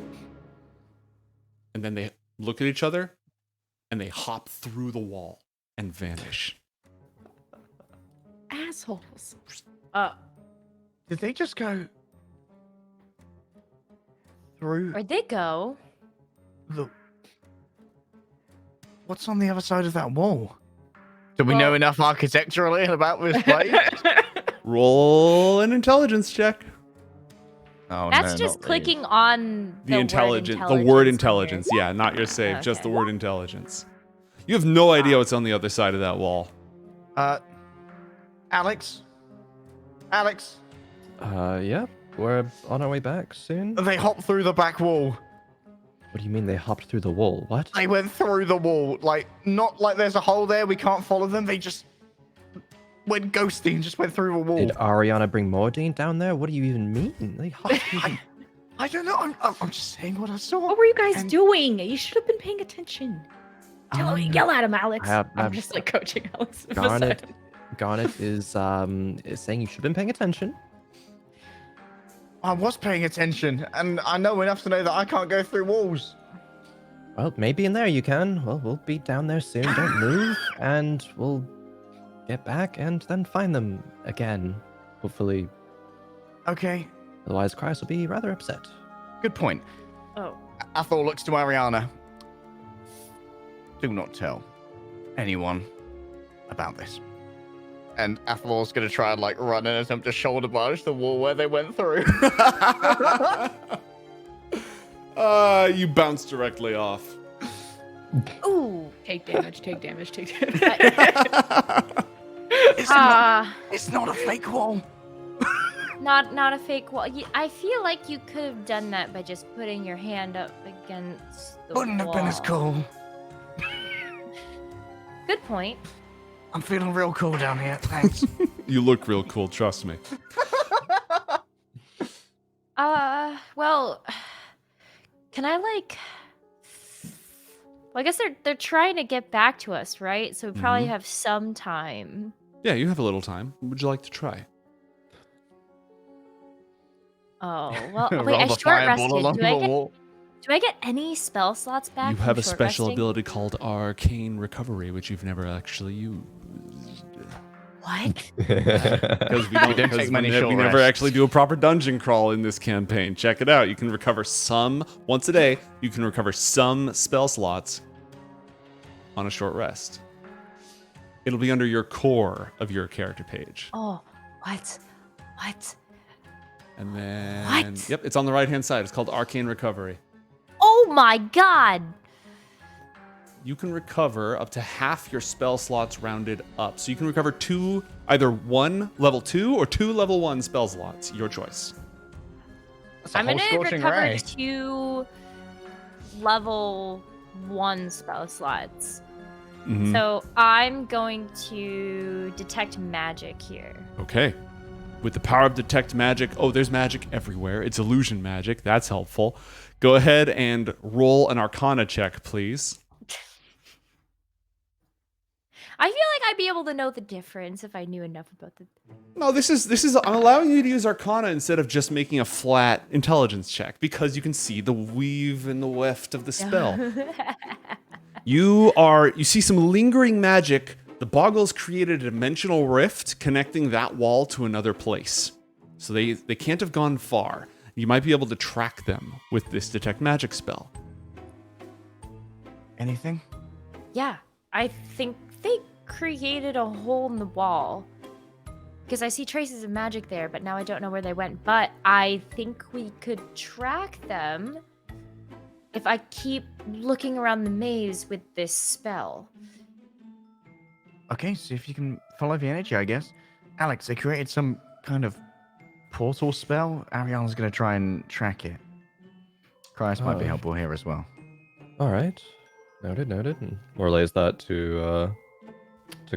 Speaker 1: And then they look at each other and they hop through the wall and vanish.
Speaker 4: Assholes.
Speaker 3: Did they just go through
Speaker 5: Where'd they go?
Speaker 3: the... What's on the other side of that wall? Do we know enough architecturally about this place?
Speaker 1: Roll an intelligence check.
Speaker 3: Oh,
Speaker 5: That's
Speaker 3: no,
Speaker 5: just
Speaker 3: not really.
Speaker 5: clicking on
Speaker 1: The word intelligence. Yeah, not your save, just the
Speaker 5: Okay.
Speaker 1: word intelligence. You have no idea what's on the other side of that wall.
Speaker 3: Alex?
Speaker 2: Yeah, we're on our way back soon.
Speaker 3: They hopped through the back wall.
Speaker 2: What do you mean they hopped through the wall? What?
Speaker 3: They went through the wall. Like, not like there's a hole there, we can't follow them. They just went ghosty and just went through the wall.
Speaker 2: Did Arianna bring Mordine down there? What do you even mean? They hopped through
Speaker 3: I don't know. I'm just saying what I saw.
Speaker 4: What were you guys
Speaker 3: And-
Speaker 4: doing? You should have been paying attention. Yell at him, Alex. I'm
Speaker 2: I'm
Speaker 4: just like coaching Alex.
Speaker 2: Garnet, Garnet is saying you should have been paying attention.
Speaker 3: I was paying attention, and I know enough to know that I can't go through walls.
Speaker 2: Well, maybe in there you can. Well, we'll be down there soon. Don't move, and we'll get back and then find them again. Hopefully.
Speaker 3: Okay,
Speaker 2: Otherwise, Christ will be rather upset.
Speaker 3: good point.
Speaker 4: Oh.
Speaker 3: Athol looks to Arianna. Do not tell anyone about this. And Athalor's gonna try and run and attempt to shoulder barge the wall where they went through.
Speaker 1: You bounce directly off.
Speaker 5: Ooh.
Speaker 4: Take damage, take damage, take damage.
Speaker 3: It's not a fake wall.
Speaker 5: Not a fake wall. I feel like you could have done that by just putting your hand up against the
Speaker 3: Wouldn't have been as
Speaker 5: wall.
Speaker 3: cool.
Speaker 5: Good point.
Speaker 3: I'm feeling real cool down here. Thanks.
Speaker 1: You look real cool, trust me.
Speaker 5: Well, can I like? Well, I guess they're trying to get back to us, right? So we probably have some time.
Speaker 1: Yeah, you have a little time. What would you like to try?
Speaker 5: Oh well, wait.
Speaker 3: Roll
Speaker 5: I
Speaker 3: the
Speaker 5: short
Speaker 3: fireball
Speaker 5: rested.
Speaker 3: along the wall.
Speaker 5: Do I get any spell slots back?
Speaker 1: You
Speaker 5: from
Speaker 1: have a
Speaker 5: short
Speaker 1: special
Speaker 5: resting?
Speaker 1: ability called Arcane Recovery, which you've never actually used.
Speaker 5: What?
Speaker 1: Because we
Speaker 3: don't
Speaker 1: don't
Speaker 3: take many
Speaker 1: we
Speaker 3: short
Speaker 1: never
Speaker 3: rests.
Speaker 1: actually do a proper dungeon crawl in this campaign. Check it out. You can recover once a day, you can recover some spell slots on a short rest. It'll be under your core of your character page.
Speaker 5: Oh, what?
Speaker 1: And then,
Speaker 5: What?
Speaker 1: Yep, it's on the right-hand side. It's called Arcane Recovery.
Speaker 5: Oh my god!
Speaker 1: You can recover up to half your spell slots rounded up. So you can recover either one level 2 or 2 level 1 spell slots. Your choice.
Speaker 3: That's a
Speaker 5: I'm
Speaker 3: whole
Speaker 5: gonna
Speaker 3: scorching
Speaker 5: recover
Speaker 3: ray.
Speaker 5: 2 level 1 spell slots.
Speaker 1: Mhm.
Speaker 5: So I'm going to detect magic here.
Speaker 1: Okay. With the power of detect magic, there's magic everywhere. It's illusion magic. That's helpful. Go ahead and roll an Arcana check, please.
Speaker 5: I feel like I'd be able to know the difference if I knew enough about the.
Speaker 1: No, this is. I'm allowing you to use Arcana instead of just making a flat intelligence check because you can see the weave and the weft of the spell. You see some lingering magic. The Boggles created a dimensional rift connecting that wall to another place. So they can't have gone far. You might be able to track them with this detect magic spell.
Speaker 3: Anything?
Speaker 5: Yeah, I think they created a hole in the wall. Because I see traces of magic there, but now I don't know where they went. But I think we could track them if I keep looking around the maze with this spell.
Speaker 3: Okay, see if you can follow the energy, I guess. Alex, they created some kind of portal spell. Arianna's going to try and track it. Christ might be
Speaker 2: Oh.
Speaker 3: helpful here as well.
Speaker 2: All right. Noted. And relays that to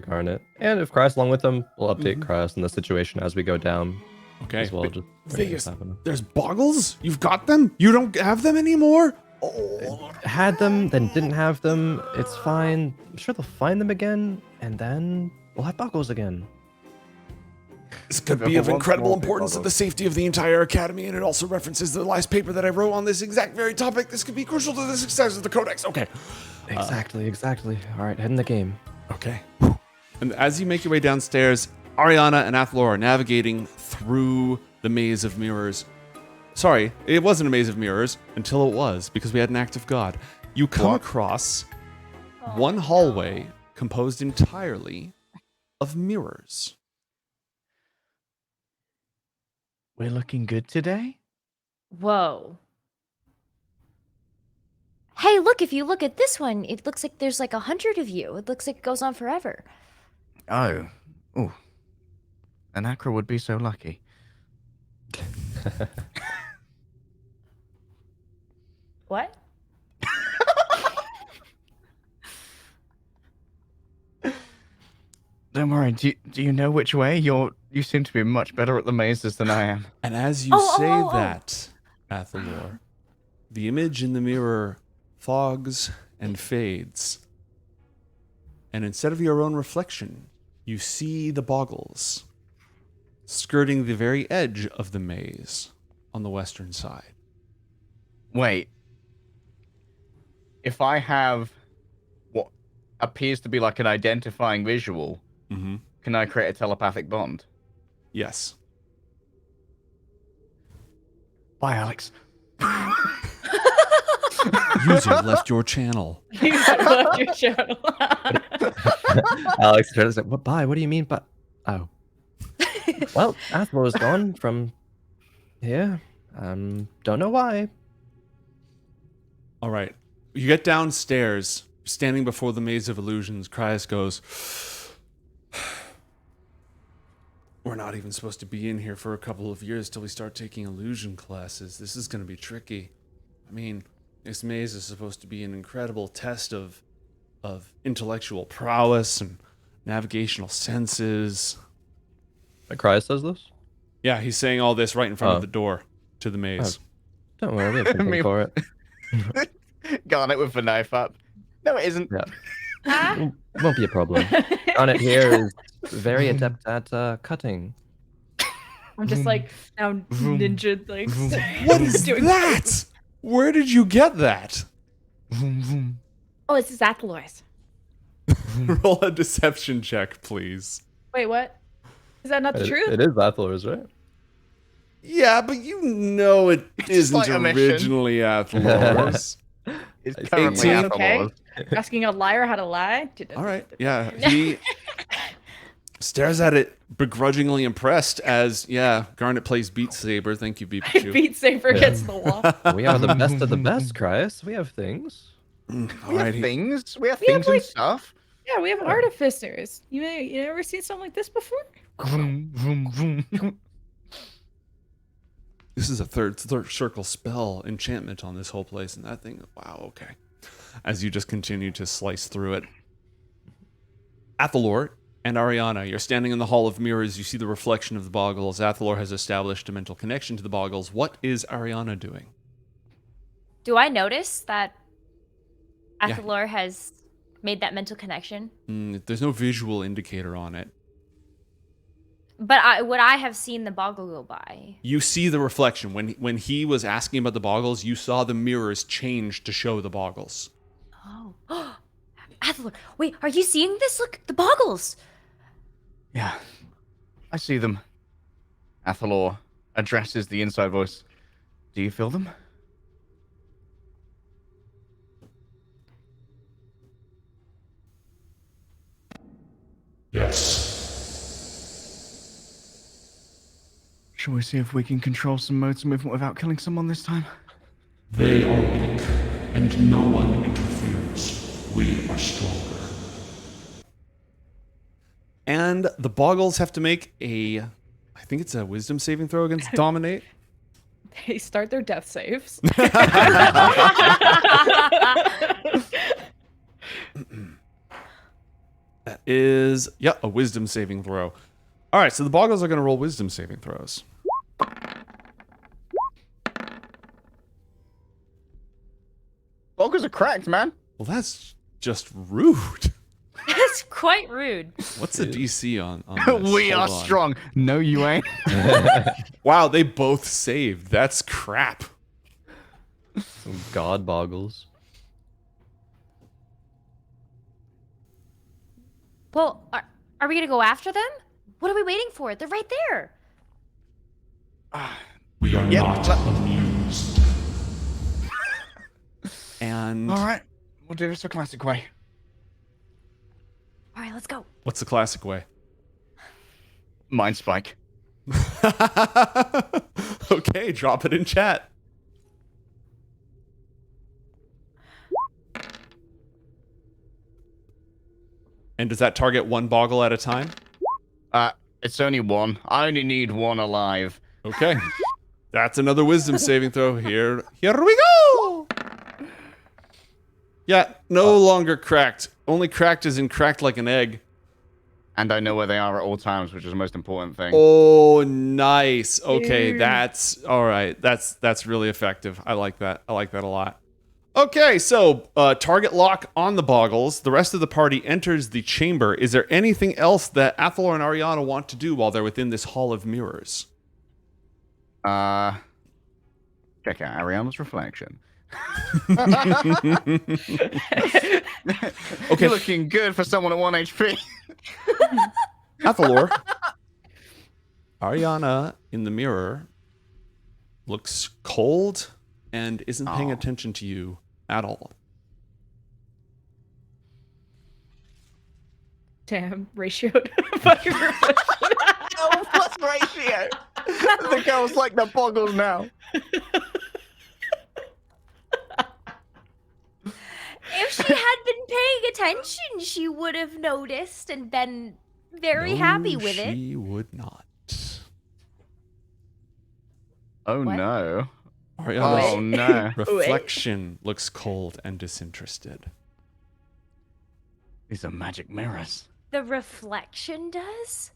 Speaker 2: Garnet. And if Christ along with them, we'll update Christ on the situation as we go down
Speaker 1: Okay.
Speaker 2: as well. Just
Speaker 1: Vegas,
Speaker 2: happening.
Speaker 1: there's Boggles? You've got them? You don't have them anymore? Oh.
Speaker 2: Had them, then didn't have them. It's fine. I'm sure they'll find them again, and then we'll have Boggles again.
Speaker 1: This could
Speaker 3: If
Speaker 1: be
Speaker 3: it
Speaker 1: of
Speaker 3: wants
Speaker 1: incredible
Speaker 3: more, big
Speaker 1: importance to the
Speaker 3: Boggles.
Speaker 1: safety of the entire academy, and it also references the last paper that I wrote on this exact very topic. This could be crucial to the success of the Codex. Okay.
Speaker 2: Exactly. All right, head in the game.
Speaker 1: Okay. And as you make your way downstairs, Arianna and Athalor are navigating through the maze of mirrors. Sorry, it wasn't a maze of mirrors until it was, because we had an act of God. You come
Speaker 3: What?
Speaker 1: across one hallway composed entirely of mirrors.
Speaker 3: We're looking good today?
Speaker 5: Whoa. Hey, look, if you look at this one, it looks like there's like 100 of you. It looks like it goes on forever.
Speaker 3: Oh. Ooh. Anacra would be so lucky.
Speaker 5: What?
Speaker 3: Don't worry, do you know which way? You seem to be much better at the mazes than I am.
Speaker 1: And as you
Speaker 5: Oh,
Speaker 1: say
Speaker 5: oh, oh.
Speaker 1: that, Athalor, the image in the mirror fogs and fades. And instead of your own reflection, you see the Boggles skirting the very edge of the maze on the western side.
Speaker 3: Wait. If I have what appears to be like an identifying visual,
Speaker 1: Mm-hmm.
Speaker 3: can I create a telepathic bond?
Speaker 1: Yes.
Speaker 3: Bye, Alex.
Speaker 1: User left your channel.
Speaker 2: Alex tries to say, "What? Bye? What do you mean?" But well, Athalor is gone from here. Don't know why.
Speaker 1: All right. You get downstairs, standing before the maze of illusions. Cryas goes, "We're not even supposed to be in here for a couple of years till we start taking illusion classes. This is going to be tricky. I mean, this maze is supposed to be an incredible test of intellectual prowess and navigational senses.
Speaker 2: Cryas says this?
Speaker 1: Yeah, he's saying all this right in front
Speaker 2: Oh.
Speaker 1: of the door to the maze.
Speaker 2: Don't worry, we have something
Speaker 3: Me-
Speaker 2: for it.
Speaker 3: Garnet with the knife up. No, it isn't.
Speaker 2: Yeah.
Speaker 5: Huh?
Speaker 2: Won't be a problem. Garnet here is very adept at cutting.
Speaker 4: I'm just like now ninja like.
Speaker 1: What is
Speaker 4: doing-
Speaker 1: that? Where did you get that?
Speaker 3: Vroom, vroom.
Speaker 4: Oh, it's Athalor's.
Speaker 1: Roll a deception check, please.
Speaker 4: Wait, what? Is that not the truth?
Speaker 2: It is Athalor's, right?
Speaker 1: Yeah, but you know it isn't
Speaker 3: like a mission.
Speaker 1: originally Athalor's.
Speaker 3: It's
Speaker 2: It's
Speaker 3: currently
Speaker 1: 18.
Speaker 3: Athalor's.
Speaker 4: Asking a liar how to lie?
Speaker 1: All right. Yeah. He stares at it begrudgingly impressed as, Garnet plays Beat Saber. Thank you, Pikachu.
Speaker 4: Beat Saber against the wall.
Speaker 2: We are the best of the best, Cryas. We have things.
Speaker 1: All
Speaker 3: We have
Speaker 1: right.
Speaker 3: things. We have
Speaker 4: We have,
Speaker 3: things and
Speaker 4: like-
Speaker 3: stuff.
Speaker 4: Yeah, we have artificers. You ever seen something like this before?
Speaker 3: Vroom, vroom, vroom.
Speaker 1: This is a third circle spell enchantment on this whole place, and that thing. Wow. Okay. As you just continue to slice through it, Athalor and Arianna, you're standing in the Hall of Mirrors. You see the reflection of the Boggles. Athalor has established a mental connection to the Boggles. What is Arianna doing?
Speaker 5: Do I notice that
Speaker 1: Yeah.
Speaker 5: Athalor has made that mental connection?
Speaker 1: There's no visual indicator on it.
Speaker 5: But would I have seen the boggle go by?
Speaker 1: You see the reflection. When he was asking about the Boggles, you saw the mirrors change to show the Boggles.
Speaker 5: Oh. Athalor, wait, are you seeing this? Look, the boggles.
Speaker 3: Yeah, I see them. Athalor addresses the inside voice. Do you feel them?
Speaker 6: Yes.
Speaker 3: Shall we see if we can control some modes of movement without killing someone this time?
Speaker 6: They are weak, and no one interferes. We are stronger.
Speaker 1: And the Boggles have to make I think it's a wisdom saving throw against Dominate.
Speaker 4: They start their death saves.
Speaker 1: That is, a wisdom saving throw. All right, so the Boggles are going to roll wisdom saving throws.
Speaker 3: Boggles are cracked, man.
Speaker 1: Well, that's just rude.
Speaker 5: That's quite rude.
Speaker 1: What's the DC on this?
Speaker 3: We are
Speaker 1: Hold on.
Speaker 3: strong. No, you ain't.
Speaker 1: Wow, they both saved. That's crap.
Speaker 2: Some god boggles.
Speaker 5: Well, are we gonna go after them? What are we waiting for? They're right there.
Speaker 6: We are
Speaker 3: Yep,
Speaker 6: not
Speaker 3: let-
Speaker 6: amused.
Speaker 1: And
Speaker 3: All right, we'll do this the classic way.
Speaker 5: All right, let's go.
Speaker 1: what's the classic way?
Speaker 3: Mind spike.
Speaker 1: Okay, drop it in chat. And does that target one Boggle at a time?
Speaker 3: It's only one. I only need one alive.
Speaker 1: Okay. That's another wisdom saving throw. Here we go. Yeah, no longer cracked. Only cracked is in cracked like an egg.
Speaker 3: And I know where they are at all times, which is the most important thing.
Speaker 1: Oh, nice. Okay,
Speaker 4: Dude.
Speaker 1: that's all right. That's really effective. I like that. I like that a lot. Okay, so target lock on the Boggles. The rest of the party enters the chamber. Is there anything else that Athalor and Arianna want to do while they're within this Hall of Mirrors?
Speaker 3: Check out Arianna's reflection.
Speaker 1: Okay.
Speaker 3: You're looking good for someone at 1 HP.
Speaker 1: Athalor. Arianna in the mirror looks cold and isn't paying
Speaker 3: Aw.
Speaker 1: attention to you at all.
Speaker 4: Damn, ratioed fucking reflection.
Speaker 3: Oh, plus ratio. The girl's like the Boggles now.
Speaker 5: If she had been paying attention, she would have noticed and been very happy with it.
Speaker 1: She would not.
Speaker 3: Oh
Speaker 5: What?
Speaker 3: no.
Speaker 1: Arianna's
Speaker 3: Oh no.
Speaker 1: reflection looks cold and disinterested.
Speaker 3: These are magic mirrors.
Speaker 5: The reflection does?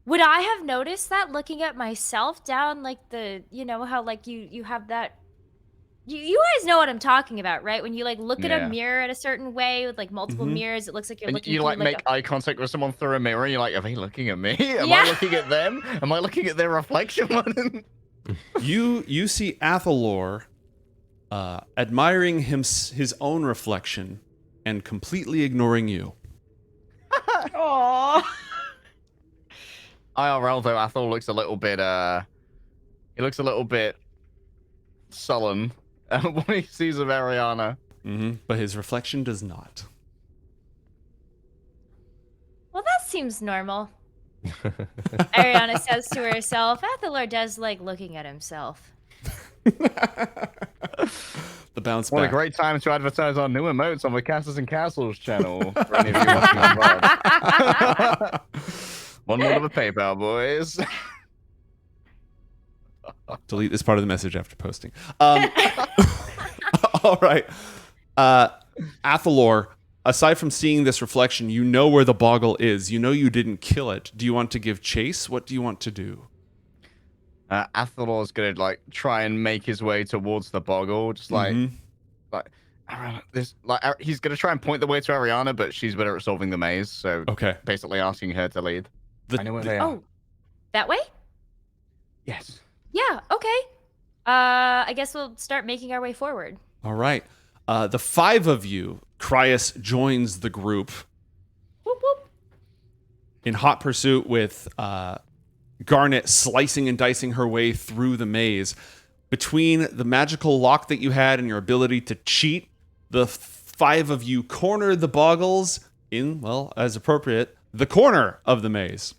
Speaker 5: Would I have noticed that looking at myself down like the, you know, how like you have that you guys know what I'm talking about, right? When you like look at a
Speaker 3: Yeah.
Speaker 5: mirror in a certain way with like multiple
Speaker 1: Mhm.
Speaker 5: mirrors, it looks like you're
Speaker 3: And
Speaker 5: looking
Speaker 3: you
Speaker 5: through
Speaker 3: like make
Speaker 5: a...
Speaker 3: eye contact with someone through a mirror, and you're like, are they looking at me? Am
Speaker 5: Yeah.
Speaker 3: I looking at them? Am I looking at their reflection?
Speaker 1: You see Athalor admiring his own reflection and completely ignoring you.
Speaker 4: Aww.
Speaker 3: IRL though, Athol looks a little bit he looks a little bit sullen when he sees of Arianna.
Speaker 1: But his reflection does not.
Speaker 5: Well, that seems normal. Arianna says to herself, Athalor does like looking at himself.
Speaker 1: The bounce
Speaker 3: What a
Speaker 1: back.
Speaker 3: great time to advertise our new emotes on the Castles and Castles channel. For any of you watching on VOD. One more to the PayPal, boys.
Speaker 1: Delete this part of the message after posting. All right. Athalor, aside from seeing this reflection, you know where the boggle is. You know you didn't kill it. Do you want to give chase? What do you want to do?
Speaker 3: Athalor's gonna like try and make his way towards the boggle, just like Arianna, he's gonna try and point the way to Arianna, but she's better at solving the maze, so
Speaker 1: Okay.
Speaker 3: basically asking her to lead. I know where they are.
Speaker 5: Oh, that way?
Speaker 3: Yes.
Speaker 5: Yeah, okay. I guess we'll start making our way forward.
Speaker 1: All right. The 5 of you, Cryas joins the group
Speaker 5: Whoop whoop.
Speaker 1: in hot pursuit with Garnet slicing and dicing her way through the maze. Between the magical lock that you had and your ability to cheat, the 5 of you corner the boggles in, well, as appropriate, the corner of the maze.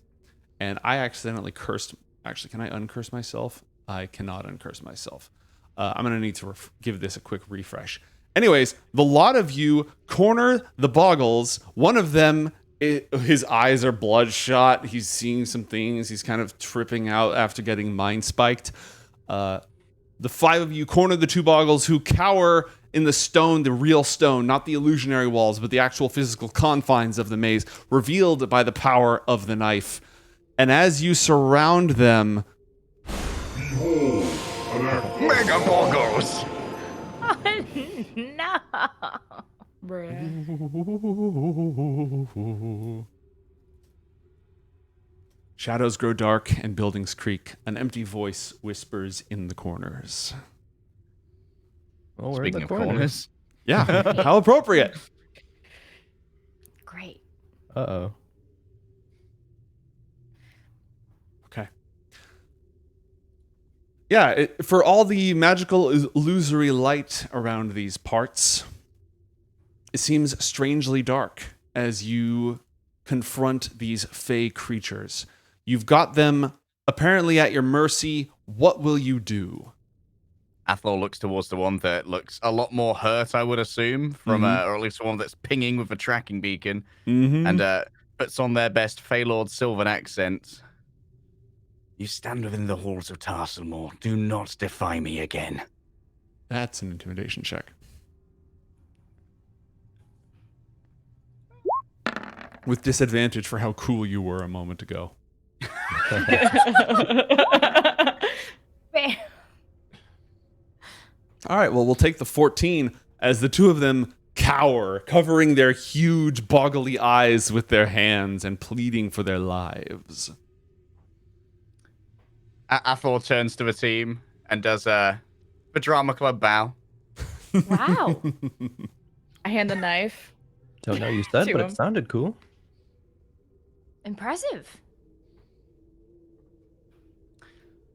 Speaker 1: And I accidentally cursed. Actually, can I uncurse myself? I cannot uncurse myself. I'm going to need to give this a quick refresh. Anyways, the lot of you corner the boggles. One of them, his eyes are bloodshot. He's seeing some things. He's kind of tripping out after getting mind spiked. The 5 of you corner the 2 boggles who cower in the stone, the real stone, not the illusionary walls, but the actual physical confines of the maze, revealed by the power of the knife. And as you surround them,
Speaker 6: Behold, an
Speaker 3: Mega boggles!
Speaker 5: No.
Speaker 4: Bruh.
Speaker 1: shadows grow dark and buildings creak. An empty voice whispers in the corners.
Speaker 2: Well, we're
Speaker 3: Speaking
Speaker 2: in
Speaker 3: of
Speaker 2: the corner.
Speaker 3: corners.
Speaker 1: Yeah, how appropriate.
Speaker 5: Great.
Speaker 2: Uh-oh.
Speaker 1: Okay. Yeah, for all the magical illusory light around these parts, it seems strangely dark as you confront these fey creatures. You've got them apparently at your mercy. What will you do?
Speaker 3: Athalor looks towards the one that looks a lot more hurt, I would assume, from or at least the one that's pinging with a tracking beacon, and puts on their best Feylord Sylvan accent. You stand within the halls of Tarselmore. Do not defy me again.
Speaker 1: That's an intimidation check. With disadvantage for how cool you were a moment ago.
Speaker 5: Fair.
Speaker 1: All right, well, we'll take the 14 as the 2 of them cower, covering their huge, boggly eyes with their hands and pleading for their lives.
Speaker 3: Athalor turns to the team and does the drama club bow.
Speaker 5: Wow.
Speaker 4: I hand the knife.
Speaker 2: Don't know what you said,
Speaker 4: To
Speaker 2: but
Speaker 4: him.
Speaker 2: it sounded cool.
Speaker 5: Impressive.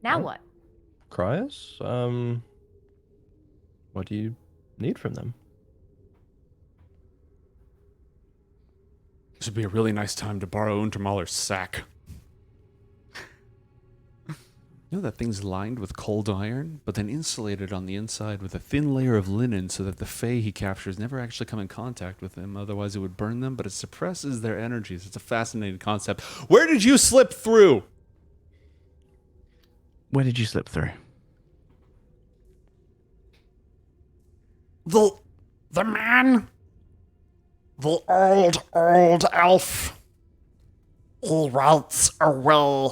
Speaker 5: Now
Speaker 2: Oh.
Speaker 5: what?
Speaker 2: Cryas? What do you need from them?
Speaker 1: This would be a really nice time to borrow Untermaller's sack. You know that thing's lined with cold iron, but then insulated on the inside with a thin layer of linen so that the Fae he captures never actually come in contact with them, otherwise it would burn them, but it suppresses their energies. It's a fascinating concept. Where did you slip through?
Speaker 3: Where did you slip through?
Speaker 7: The man, the old elf, He writes away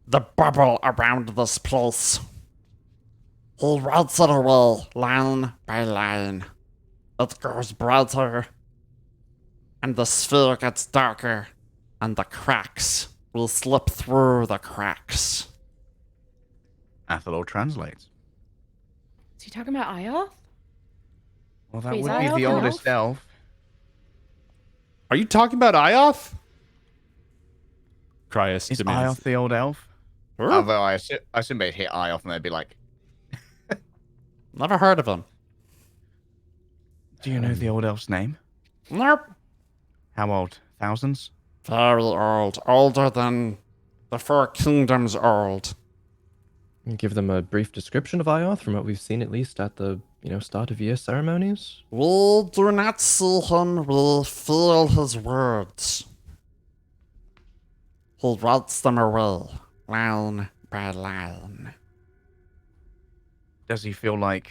Speaker 7: the bubble around this place. He writes it away line by line. It goes brighter, and the sphere gets darker, and the cracks will slip through the cracks.
Speaker 3: Athalor translates.
Speaker 4: Is he talking about IOTH?
Speaker 3: Well, that
Speaker 4: Wait, is
Speaker 3: would
Speaker 4: that
Speaker 3: be
Speaker 4: elf
Speaker 3: the
Speaker 4: an
Speaker 3: oldest elf.
Speaker 1: Are you talking about IOTH? Cryus
Speaker 3: Is
Speaker 1: demands.
Speaker 3: IOTH the old elf?
Speaker 1: Huh?
Speaker 3: Although I assume they'd hit IOTH and they'd be like,
Speaker 7: Never heard of him.
Speaker 3: do you know the old elf's name?
Speaker 7: Nope.
Speaker 3: How old? Thousands?
Speaker 7: Very old. Older than the Four Kingdoms old.
Speaker 2: Give them a brief description of IOTH from what we've seen, at least at the start of year ceremonies.
Speaker 7: We do not see him, we feel his words. He writes them away, line by line.
Speaker 3: Does he feel like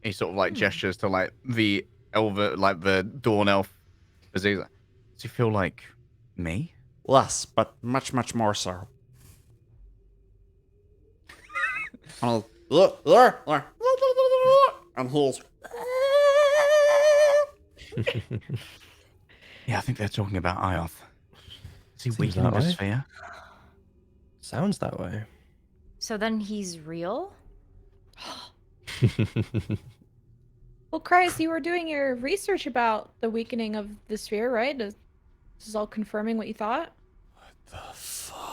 Speaker 3: he sort of like gestures to like the the dawn elf? Does he feel like me?
Speaker 7: Less, but much, much more so. And he's...
Speaker 3: Yeah, I think they're talking about IOTH. Is he
Speaker 2: Seems
Speaker 3: weakening
Speaker 2: that
Speaker 3: the
Speaker 2: way.
Speaker 3: sphere?
Speaker 2: Sounds that way.
Speaker 5: So then he's real?
Speaker 4: Well, Christ, you were doing your research about the weakening of the sphere, right? This is all confirming what you thought?
Speaker 1: The fuck?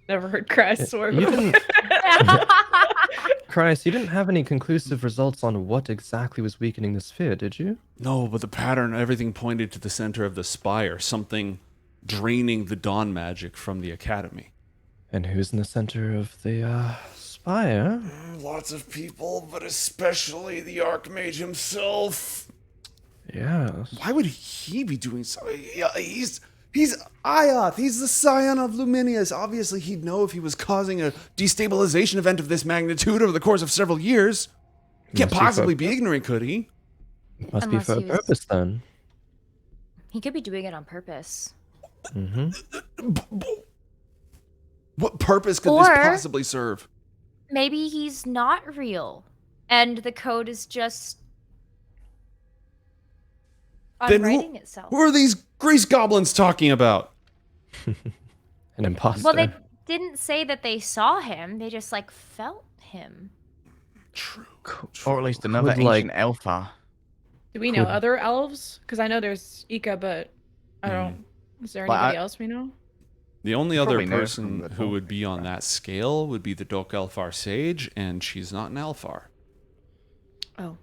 Speaker 4: Never heard Christ swear
Speaker 2: You
Speaker 4: before.
Speaker 2: didn't, Christ, you didn't have any conclusive results on what exactly was weakening the sphere, did you?
Speaker 1: No, but the pattern, everything pointed to the center of the spire, something draining the dawn magic from the academy.
Speaker 2: And who's in the center of the spire?
Speaker 1: Lots of people, but especially the Archmage himself.
Speaker 2: Yes.
Speaker 1: Why would he be doing so? Yeah, he's IOTH. He's the scion of Luminius. Obviously, he'd know if he was causing a destabilization event of this magnitude over the course of several years. Can't
Speaker 2: Must be
Speaker 1: possibly
Speaker 2: for-
Speaker 1: be ignorant, could he?
Speaker 2: Must be
Speaker 5: Unless
Speaker 2: for a
Speaker 5: he was-
Speaker 2: purpose then.
Speaker 5: He could be doing it on purpose.
Speaker 2: Mm-hmm.
Speaker 1: What purpose could this
Speaker 5: Or-
Speaker 1: possibly serve?
Speaker 5: Maybe he's not real, and the code is just
Speaker 1: Then
Speaker 5: unwriting itself.
Speaker 1: Who are these grease goblins talking about?
Speaker 2: An imposter.
Speaker 5: Well, they didn't say that they saw him. They just like felt him.
Speaker 1: True.
Speaker 3: Or at least another
Speaker 2: Could,
Speaker 3: ancient
Speaker 2: like-
Speaker 3: elfa.
Speaker 4: Do we know
Speaker 2: Could-
Speaker 4: other elves? Because I know there's Ika, but I don't. Is there
Speaker 3: Well,
Speaker 4: anybody else we know?
Speaker 1: The only other
Speaker 3: Probably knows
Speaker 1: person
Speaker 3: from the
Speaker 1: who would
Speaker 3: talk,
Speaker 1: be on that scale would be the Dok Elfar Sage, and she's not an Elfar.
Speaker 4: Oh.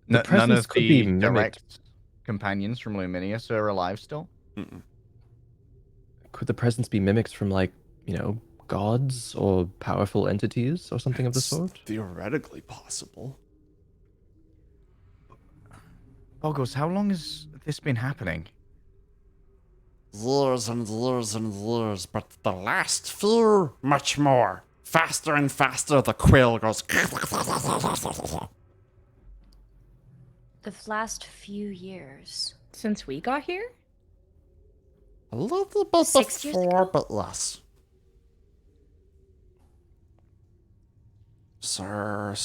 Speaker 3: None
Speaker 2: presence
Speaker 3: of
Speaker 2: could
Speaker 3: the
Speaker 2: be mimicked.
Speaker 3: direct companions from Luminius are alive still.
Speaker 1: Mm-mm.
Speaker 2: Could the presence be mimics from, like, gods or powerful entities or something of the
Speaker 1: It's
Speaker 2: sort?
Speaker 1: theoretically possible.
Speaker 3: Boggles, how long has this been happening?
Speaker 7: Years and years and years, but the last few, much more. Faster and faster, the quill goes...
Speaker 5: The last few years.
Speaker 4: Since we got here?
Speaker 7: A little bit
Speaker 5: 6 years
Speaker 7: before,
Speaker 5: ago?
Speaker 7: but less. Sir,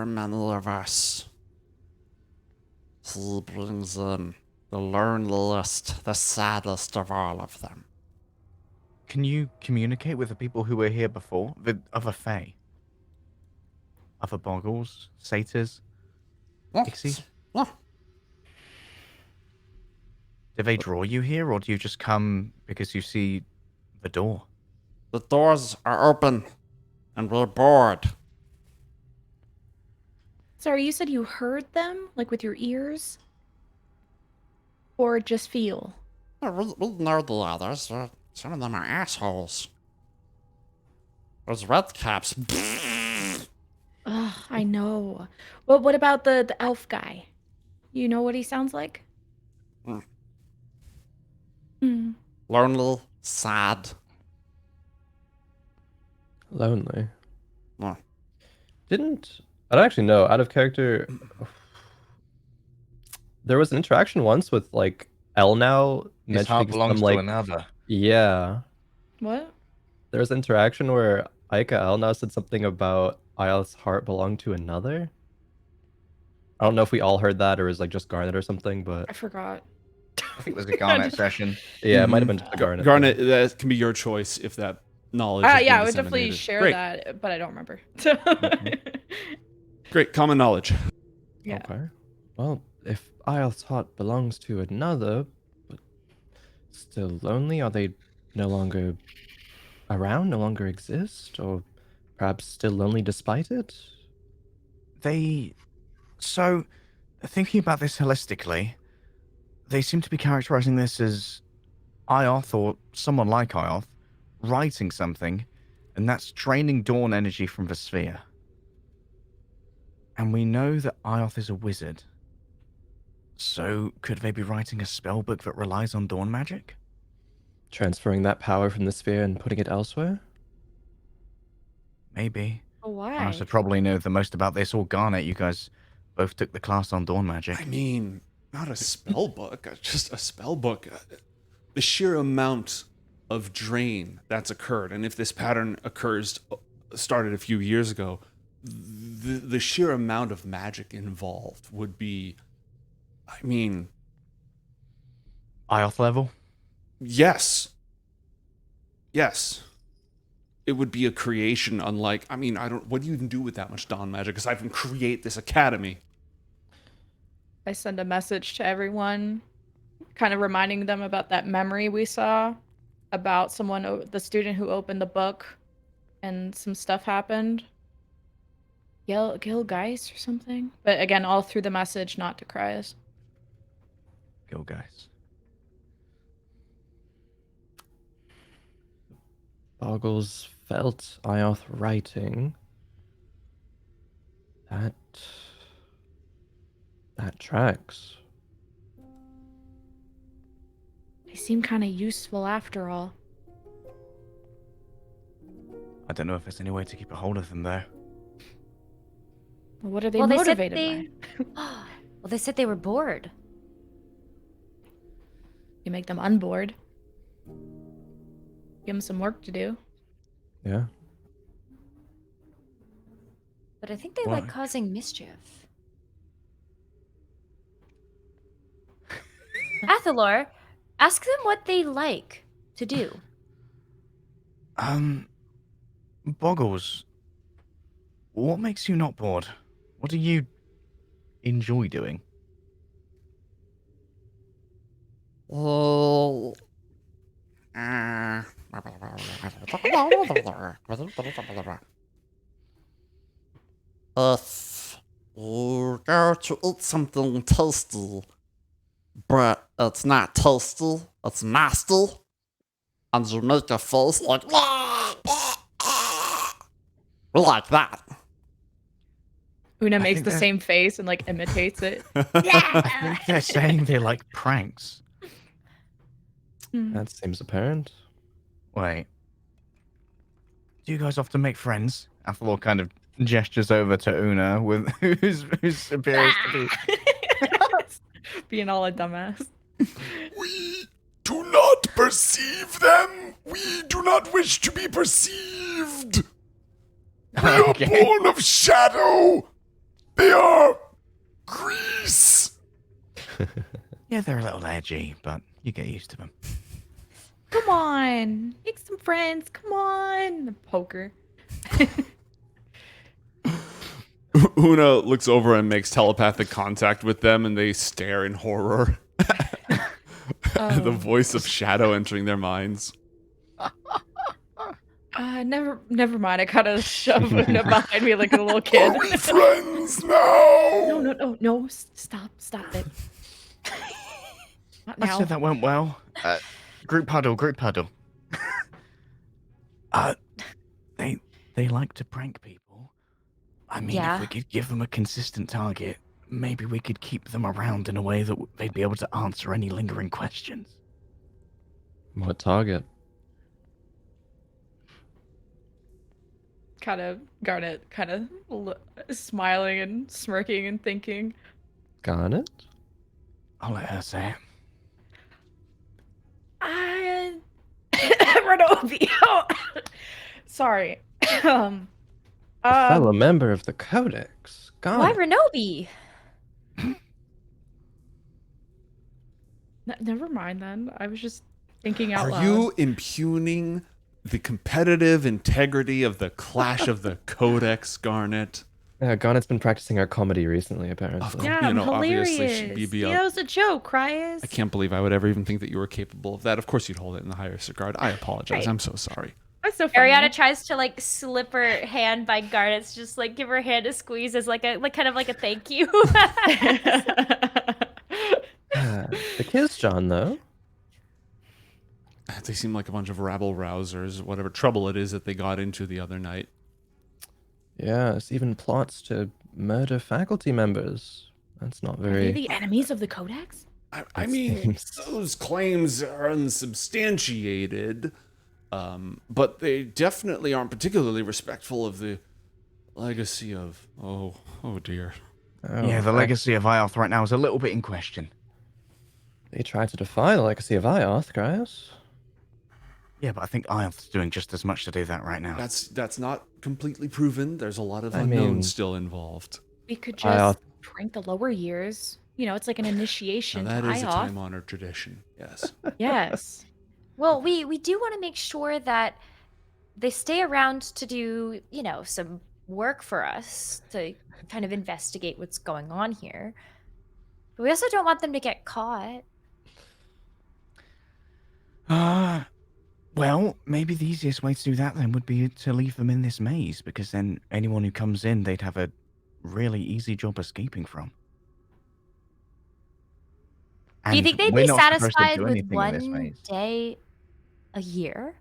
Speaker 7: many of us. He brings in the loneliest, the saddest of all of them.
Speaker 3: Can you communicate with the people who were here before? The other Fae? Other Boggles? Satyrs? Pixie?
Speaker 7: Yeah.
Speaker 3: Do they draw you here, or do you just come because you see the door?
Speaker 7: The doors are open, and we're bored.
Speaker 4: Sorry, you said you heard them? Like with your ears? Or just feel?
Speaker 7: Yeah, we know the others. Some of them are assholes. Those red caps.
Speaker 4: Ugh, I know. Well, what about the elf guy? You know what he sounds like?
Speaker 7: Mm.
Speaker 4: Hmm.
Speaker 7: Lonely, sad.
Speaker 2: Lonely.
Speaker 7: Yeah.
Speaker 2: I don't actually know. Out of character, there was an interaction once with like Elnow
Speaker 3: His heart
Speaker 2: mentioning
Speaker 3: belongs
Speaker 2: some like
Speaker 3: to another.
Speaker 2: yeah.
Speaker 4: What?
Speaker 2: There was an interaction where Ika Elnow said something about IOTH's heart belonged to another. I don't know if we all heard that or is like just Garnet or something, but
Speaker 4: I forgot.
Speaker 3: I think it was a Garnet session.
Speaker 2: yeah, it might have
Speaker 1: Mhm.
Speaker 2: been just the Garnet.
Speaker 1: Garnet, that can be your choice if that knowledge. has
Speaker 4: Yeah,
Speaker 1: been
Speaker 4: I would definitely
Speaker 1: disseminated.
Speaker 4: share
Speaker 1: Great.
Speaker 4: that, but I don't remember.
Speaker 1: Great, common knowledge.
Speaker 4: Yeah.
Speaker 2: Okay. Well, if IOTH's heart belongs to another, but still lonely, are they no longer around, no longer exist, or perhaps still lonely despite it?
Speaker 3: So, thinking about this holistically, they seem to be characterizing this as IOTH or someone like IOTH writing something, and that's draining dawn energy from the sphere. And we know that IOTH is a wizard. So, could they be writing a spell book that relies on dawn magic?
Speaker 2: Transferring that power from the sphere and putting it elsewhere?
Speaker 3: Maybe.
Speaker 4: Why?
Speaker 3: I should probably know the most about this, or Garnet. You guys both took the class on dawn magic.
Speaker 1: I mean, not a spell book, just a spell book. The sheer amount of drain that's occurred, and if this pattern started a few years ago, the sheer amount of magic involved would be, I mean,
Speaker 3: IOTH level?
Speaker 1: yes. It would be a creation unlike, I mean, what do you even do with that much dawn magic aside from create this academy?
Speaker 4: I send a message to everyone, kind of reminding them about that memory we saw about someone, the student who opened the book, and some stuff happened. Gil Geis or something. But again, all through the message, not to Cries.
Speaker 3: Go, guys.
Speaker 2: Boggles felt IOTH writing. That tracks.
Speaker 4: They seem kind of useful after all.
Speaker 3: I don't know if there's any way to keep a hold of them, though.
Speaker 4: What are they
Speaker 5: Well, they said
Speaker 4: motivated
Speaker 5: they.
Speaker 4: by?
Speaker 5: Well, they said they were bored.
Speaker 4: You make them unbored. Give them some work to do.
Speaker 2: Yeah.
Speaker 5: But I think they
Speaker 3: Why?
Speaker 5: like causing mischief. Athalor, ask them what they like to do.
Speaker 3: Boggles, what makes you not bored? What do you enjoy doing?
Speaker 7: Oh. If you go to eat something tasty, but it's not tasty, it's nasty, and you make a face like that.
Speaker 4: Una
Speaker 3: I
Speaker 4: makes
Speaker 3: think
Speaker 4: the
Speaker 3: that-
Speaker 4: same face and like imitates it.
Speaker 3: I think they're saying they like pranks.
Speaker 2: That seems apparent.
Speaker 3: Wait. Do you guys often make friends? Athalor kind of gestures over to Una, with who's appears to be.
Speaker 4: Being all a dumbass.
Speaker 6: We do not perceive them. We do not wish to be perceived. We are
Speaker 3: Okay.
Speaker 6: born of shadow. They are grease.
Speaker 3: Yeah, they're a little edgy, but you get used to them.
Speaker 4: Come on, make some friends. Come on, the poker.
Speaker 1: Una looks over and makes telepathic contact with them, and they stare in horror. The voice of Shadow entering their minds.
Speaker 4: Never mind. I kind of shove Una behind me like a little kid.
Speaker 6: Are we friends now?
Speaker 4: No. Stop it. Not
Speaker 3: I
Speaker 4: now.
Speaker 3: said that went well. Group huddle. They like to prank people. I mean,
Speaker 5: Yeah.
Speaker 3: if we could give them a consistent target, maybe we could keep them around in a way that they'd be able to answer any lingering questions.
Speaker 2: What target?
Speaker 4: Kind of Garnet, kind of smiling and smirking and thinking.
Speaker 2: Garnet?
Speaker 3: I'll let her say it.
Speaker 4: Renovi. Oh, sorry.
Speaker 2: A fellow member of the Codex.
Speaker 5: Why
Speaker 2: Garnet.
Speaker 5: Renobi?
Speaker 4: Never mind then. I was just thinking out
Speaker 1: Are
Speaker 4: loud.
Speaker 1: you impugning the competitive integrity of the Clash of the Codex, Garnet?
Speaker 2: Garnet's been practicing our comedy recently, apparently.
Speaker 1: Of course.
Speaker 4: Yeah,
Speaker 1: You know,
Speaker 4: I'm
Speaker 1: obviously
Speaker 4: hilarious.
Speaker 1: she'd be
Speaker 4: Yeah, it was a joke, Reyes.
Speaker 1: I can't believe I would ever even think that you were capable of that. Of course you'd hold it in the highest regard. I apologize.
Speaker 4: Right.
Speaker 1: I'm so sorry.
Speaker 4: That's so funny.
Speaker 5: Arianna tries to like slip her hand by Garnet's, just like give her hand a squeeze as like kind of like a thank you.
Speaker 2: The kiss, John, though.
Speaker 1: They seem like a bunch of rabble rousers, whatever trouble it is that they got into the other night.
Speaker 2: Yes, even plots to murder faculty members. That's not
Speaker 4: Are they
Speaker 2: very...
Speaker 4: the enemies of the Codex?
Speaker 1: I mean, those claims are unsubstantiated, but they definitely aren't particularly respectful of the legacy of... Oh dear.
Speaker 2: Oh,
Speaker 3: Yeah, the legacy of IOTH right now is a little bit in question.
Speaker 2: They tried to defy the legacy of IOTH, guys.
Speaker 3: Yeah, but I think IOTH's doing just as much to do that right now.
Speaker 1: That's not completely proven. There's a lot of
Speaker 2: I
Speaker 1: unknowns
Speaker 2: mean-
Speaker 1: still involved.
Speaker 4: We could
Speaker 2: IOTH.
Speaker 4: just prank the lower years. You know, it's like an initiation
Speaker 1: Now, that
Speaker 4: to
Speaker 1: is a
Speaker 4: IOTH.
Speaker 1: time-honored tradition. Yes.
Speaker 4: Yes.
Speaker 5: Well, we do want to make sure that they stay around to do, you know, some work for us to kind of investigate what's going on here. But we also don't want them to get caught.
Speaker 3: Well, maybe the easiest way to do that then would be to leave them in this maze, because then anyone who comes in, they'd have a really easy job escaping from.
Speaker 5: Do you
Speaker 3: And
Speaker 5: think they'd
Speaker 3: we're
Speaker 5: be
Speaker 3: not supposed to
Speaker 5: satisfied
Speaker 3: do
Speaker 5: with
Speaker 3: anything in this
Speaker 5: one
Speaker 3: maze.
Speaker 5: day a year?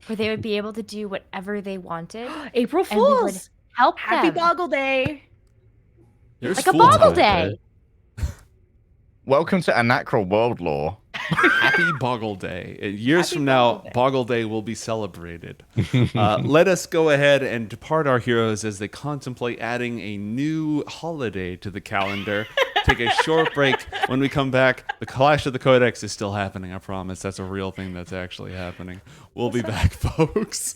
Speaker 5: Where they would be able to do whatever they wanted
Speaker 4: April
Speaker 5: and we would
Speaker 4: Fools!
Speaker 5: help
Speaker 4: Happy
Speaker 5: them.
Speaker 4: Boggle Day!
Speaker 1: There's
Speaker 5: Like a
Speaker 1: full
Speaker 5: Boggle
Speaker 1: time.
Speaker 5: Day.
Speaker 3: Welcome to Anacra World Lore.
Speaker 1: Happy Boggle Day. Years
Speaker 4: Happy
Speaker 1: from now,
Speaker 4: Boggle Day.
Speaker 1: Boggle Day will be celebrated. Let us go ahead and depart our heroes as they contemplate adding a new holiday to the calendar. Take a short break. When we come back, the Clash of the Codex is still happening, I promise. That's a real thing that's actually happening. We'll be back, folks.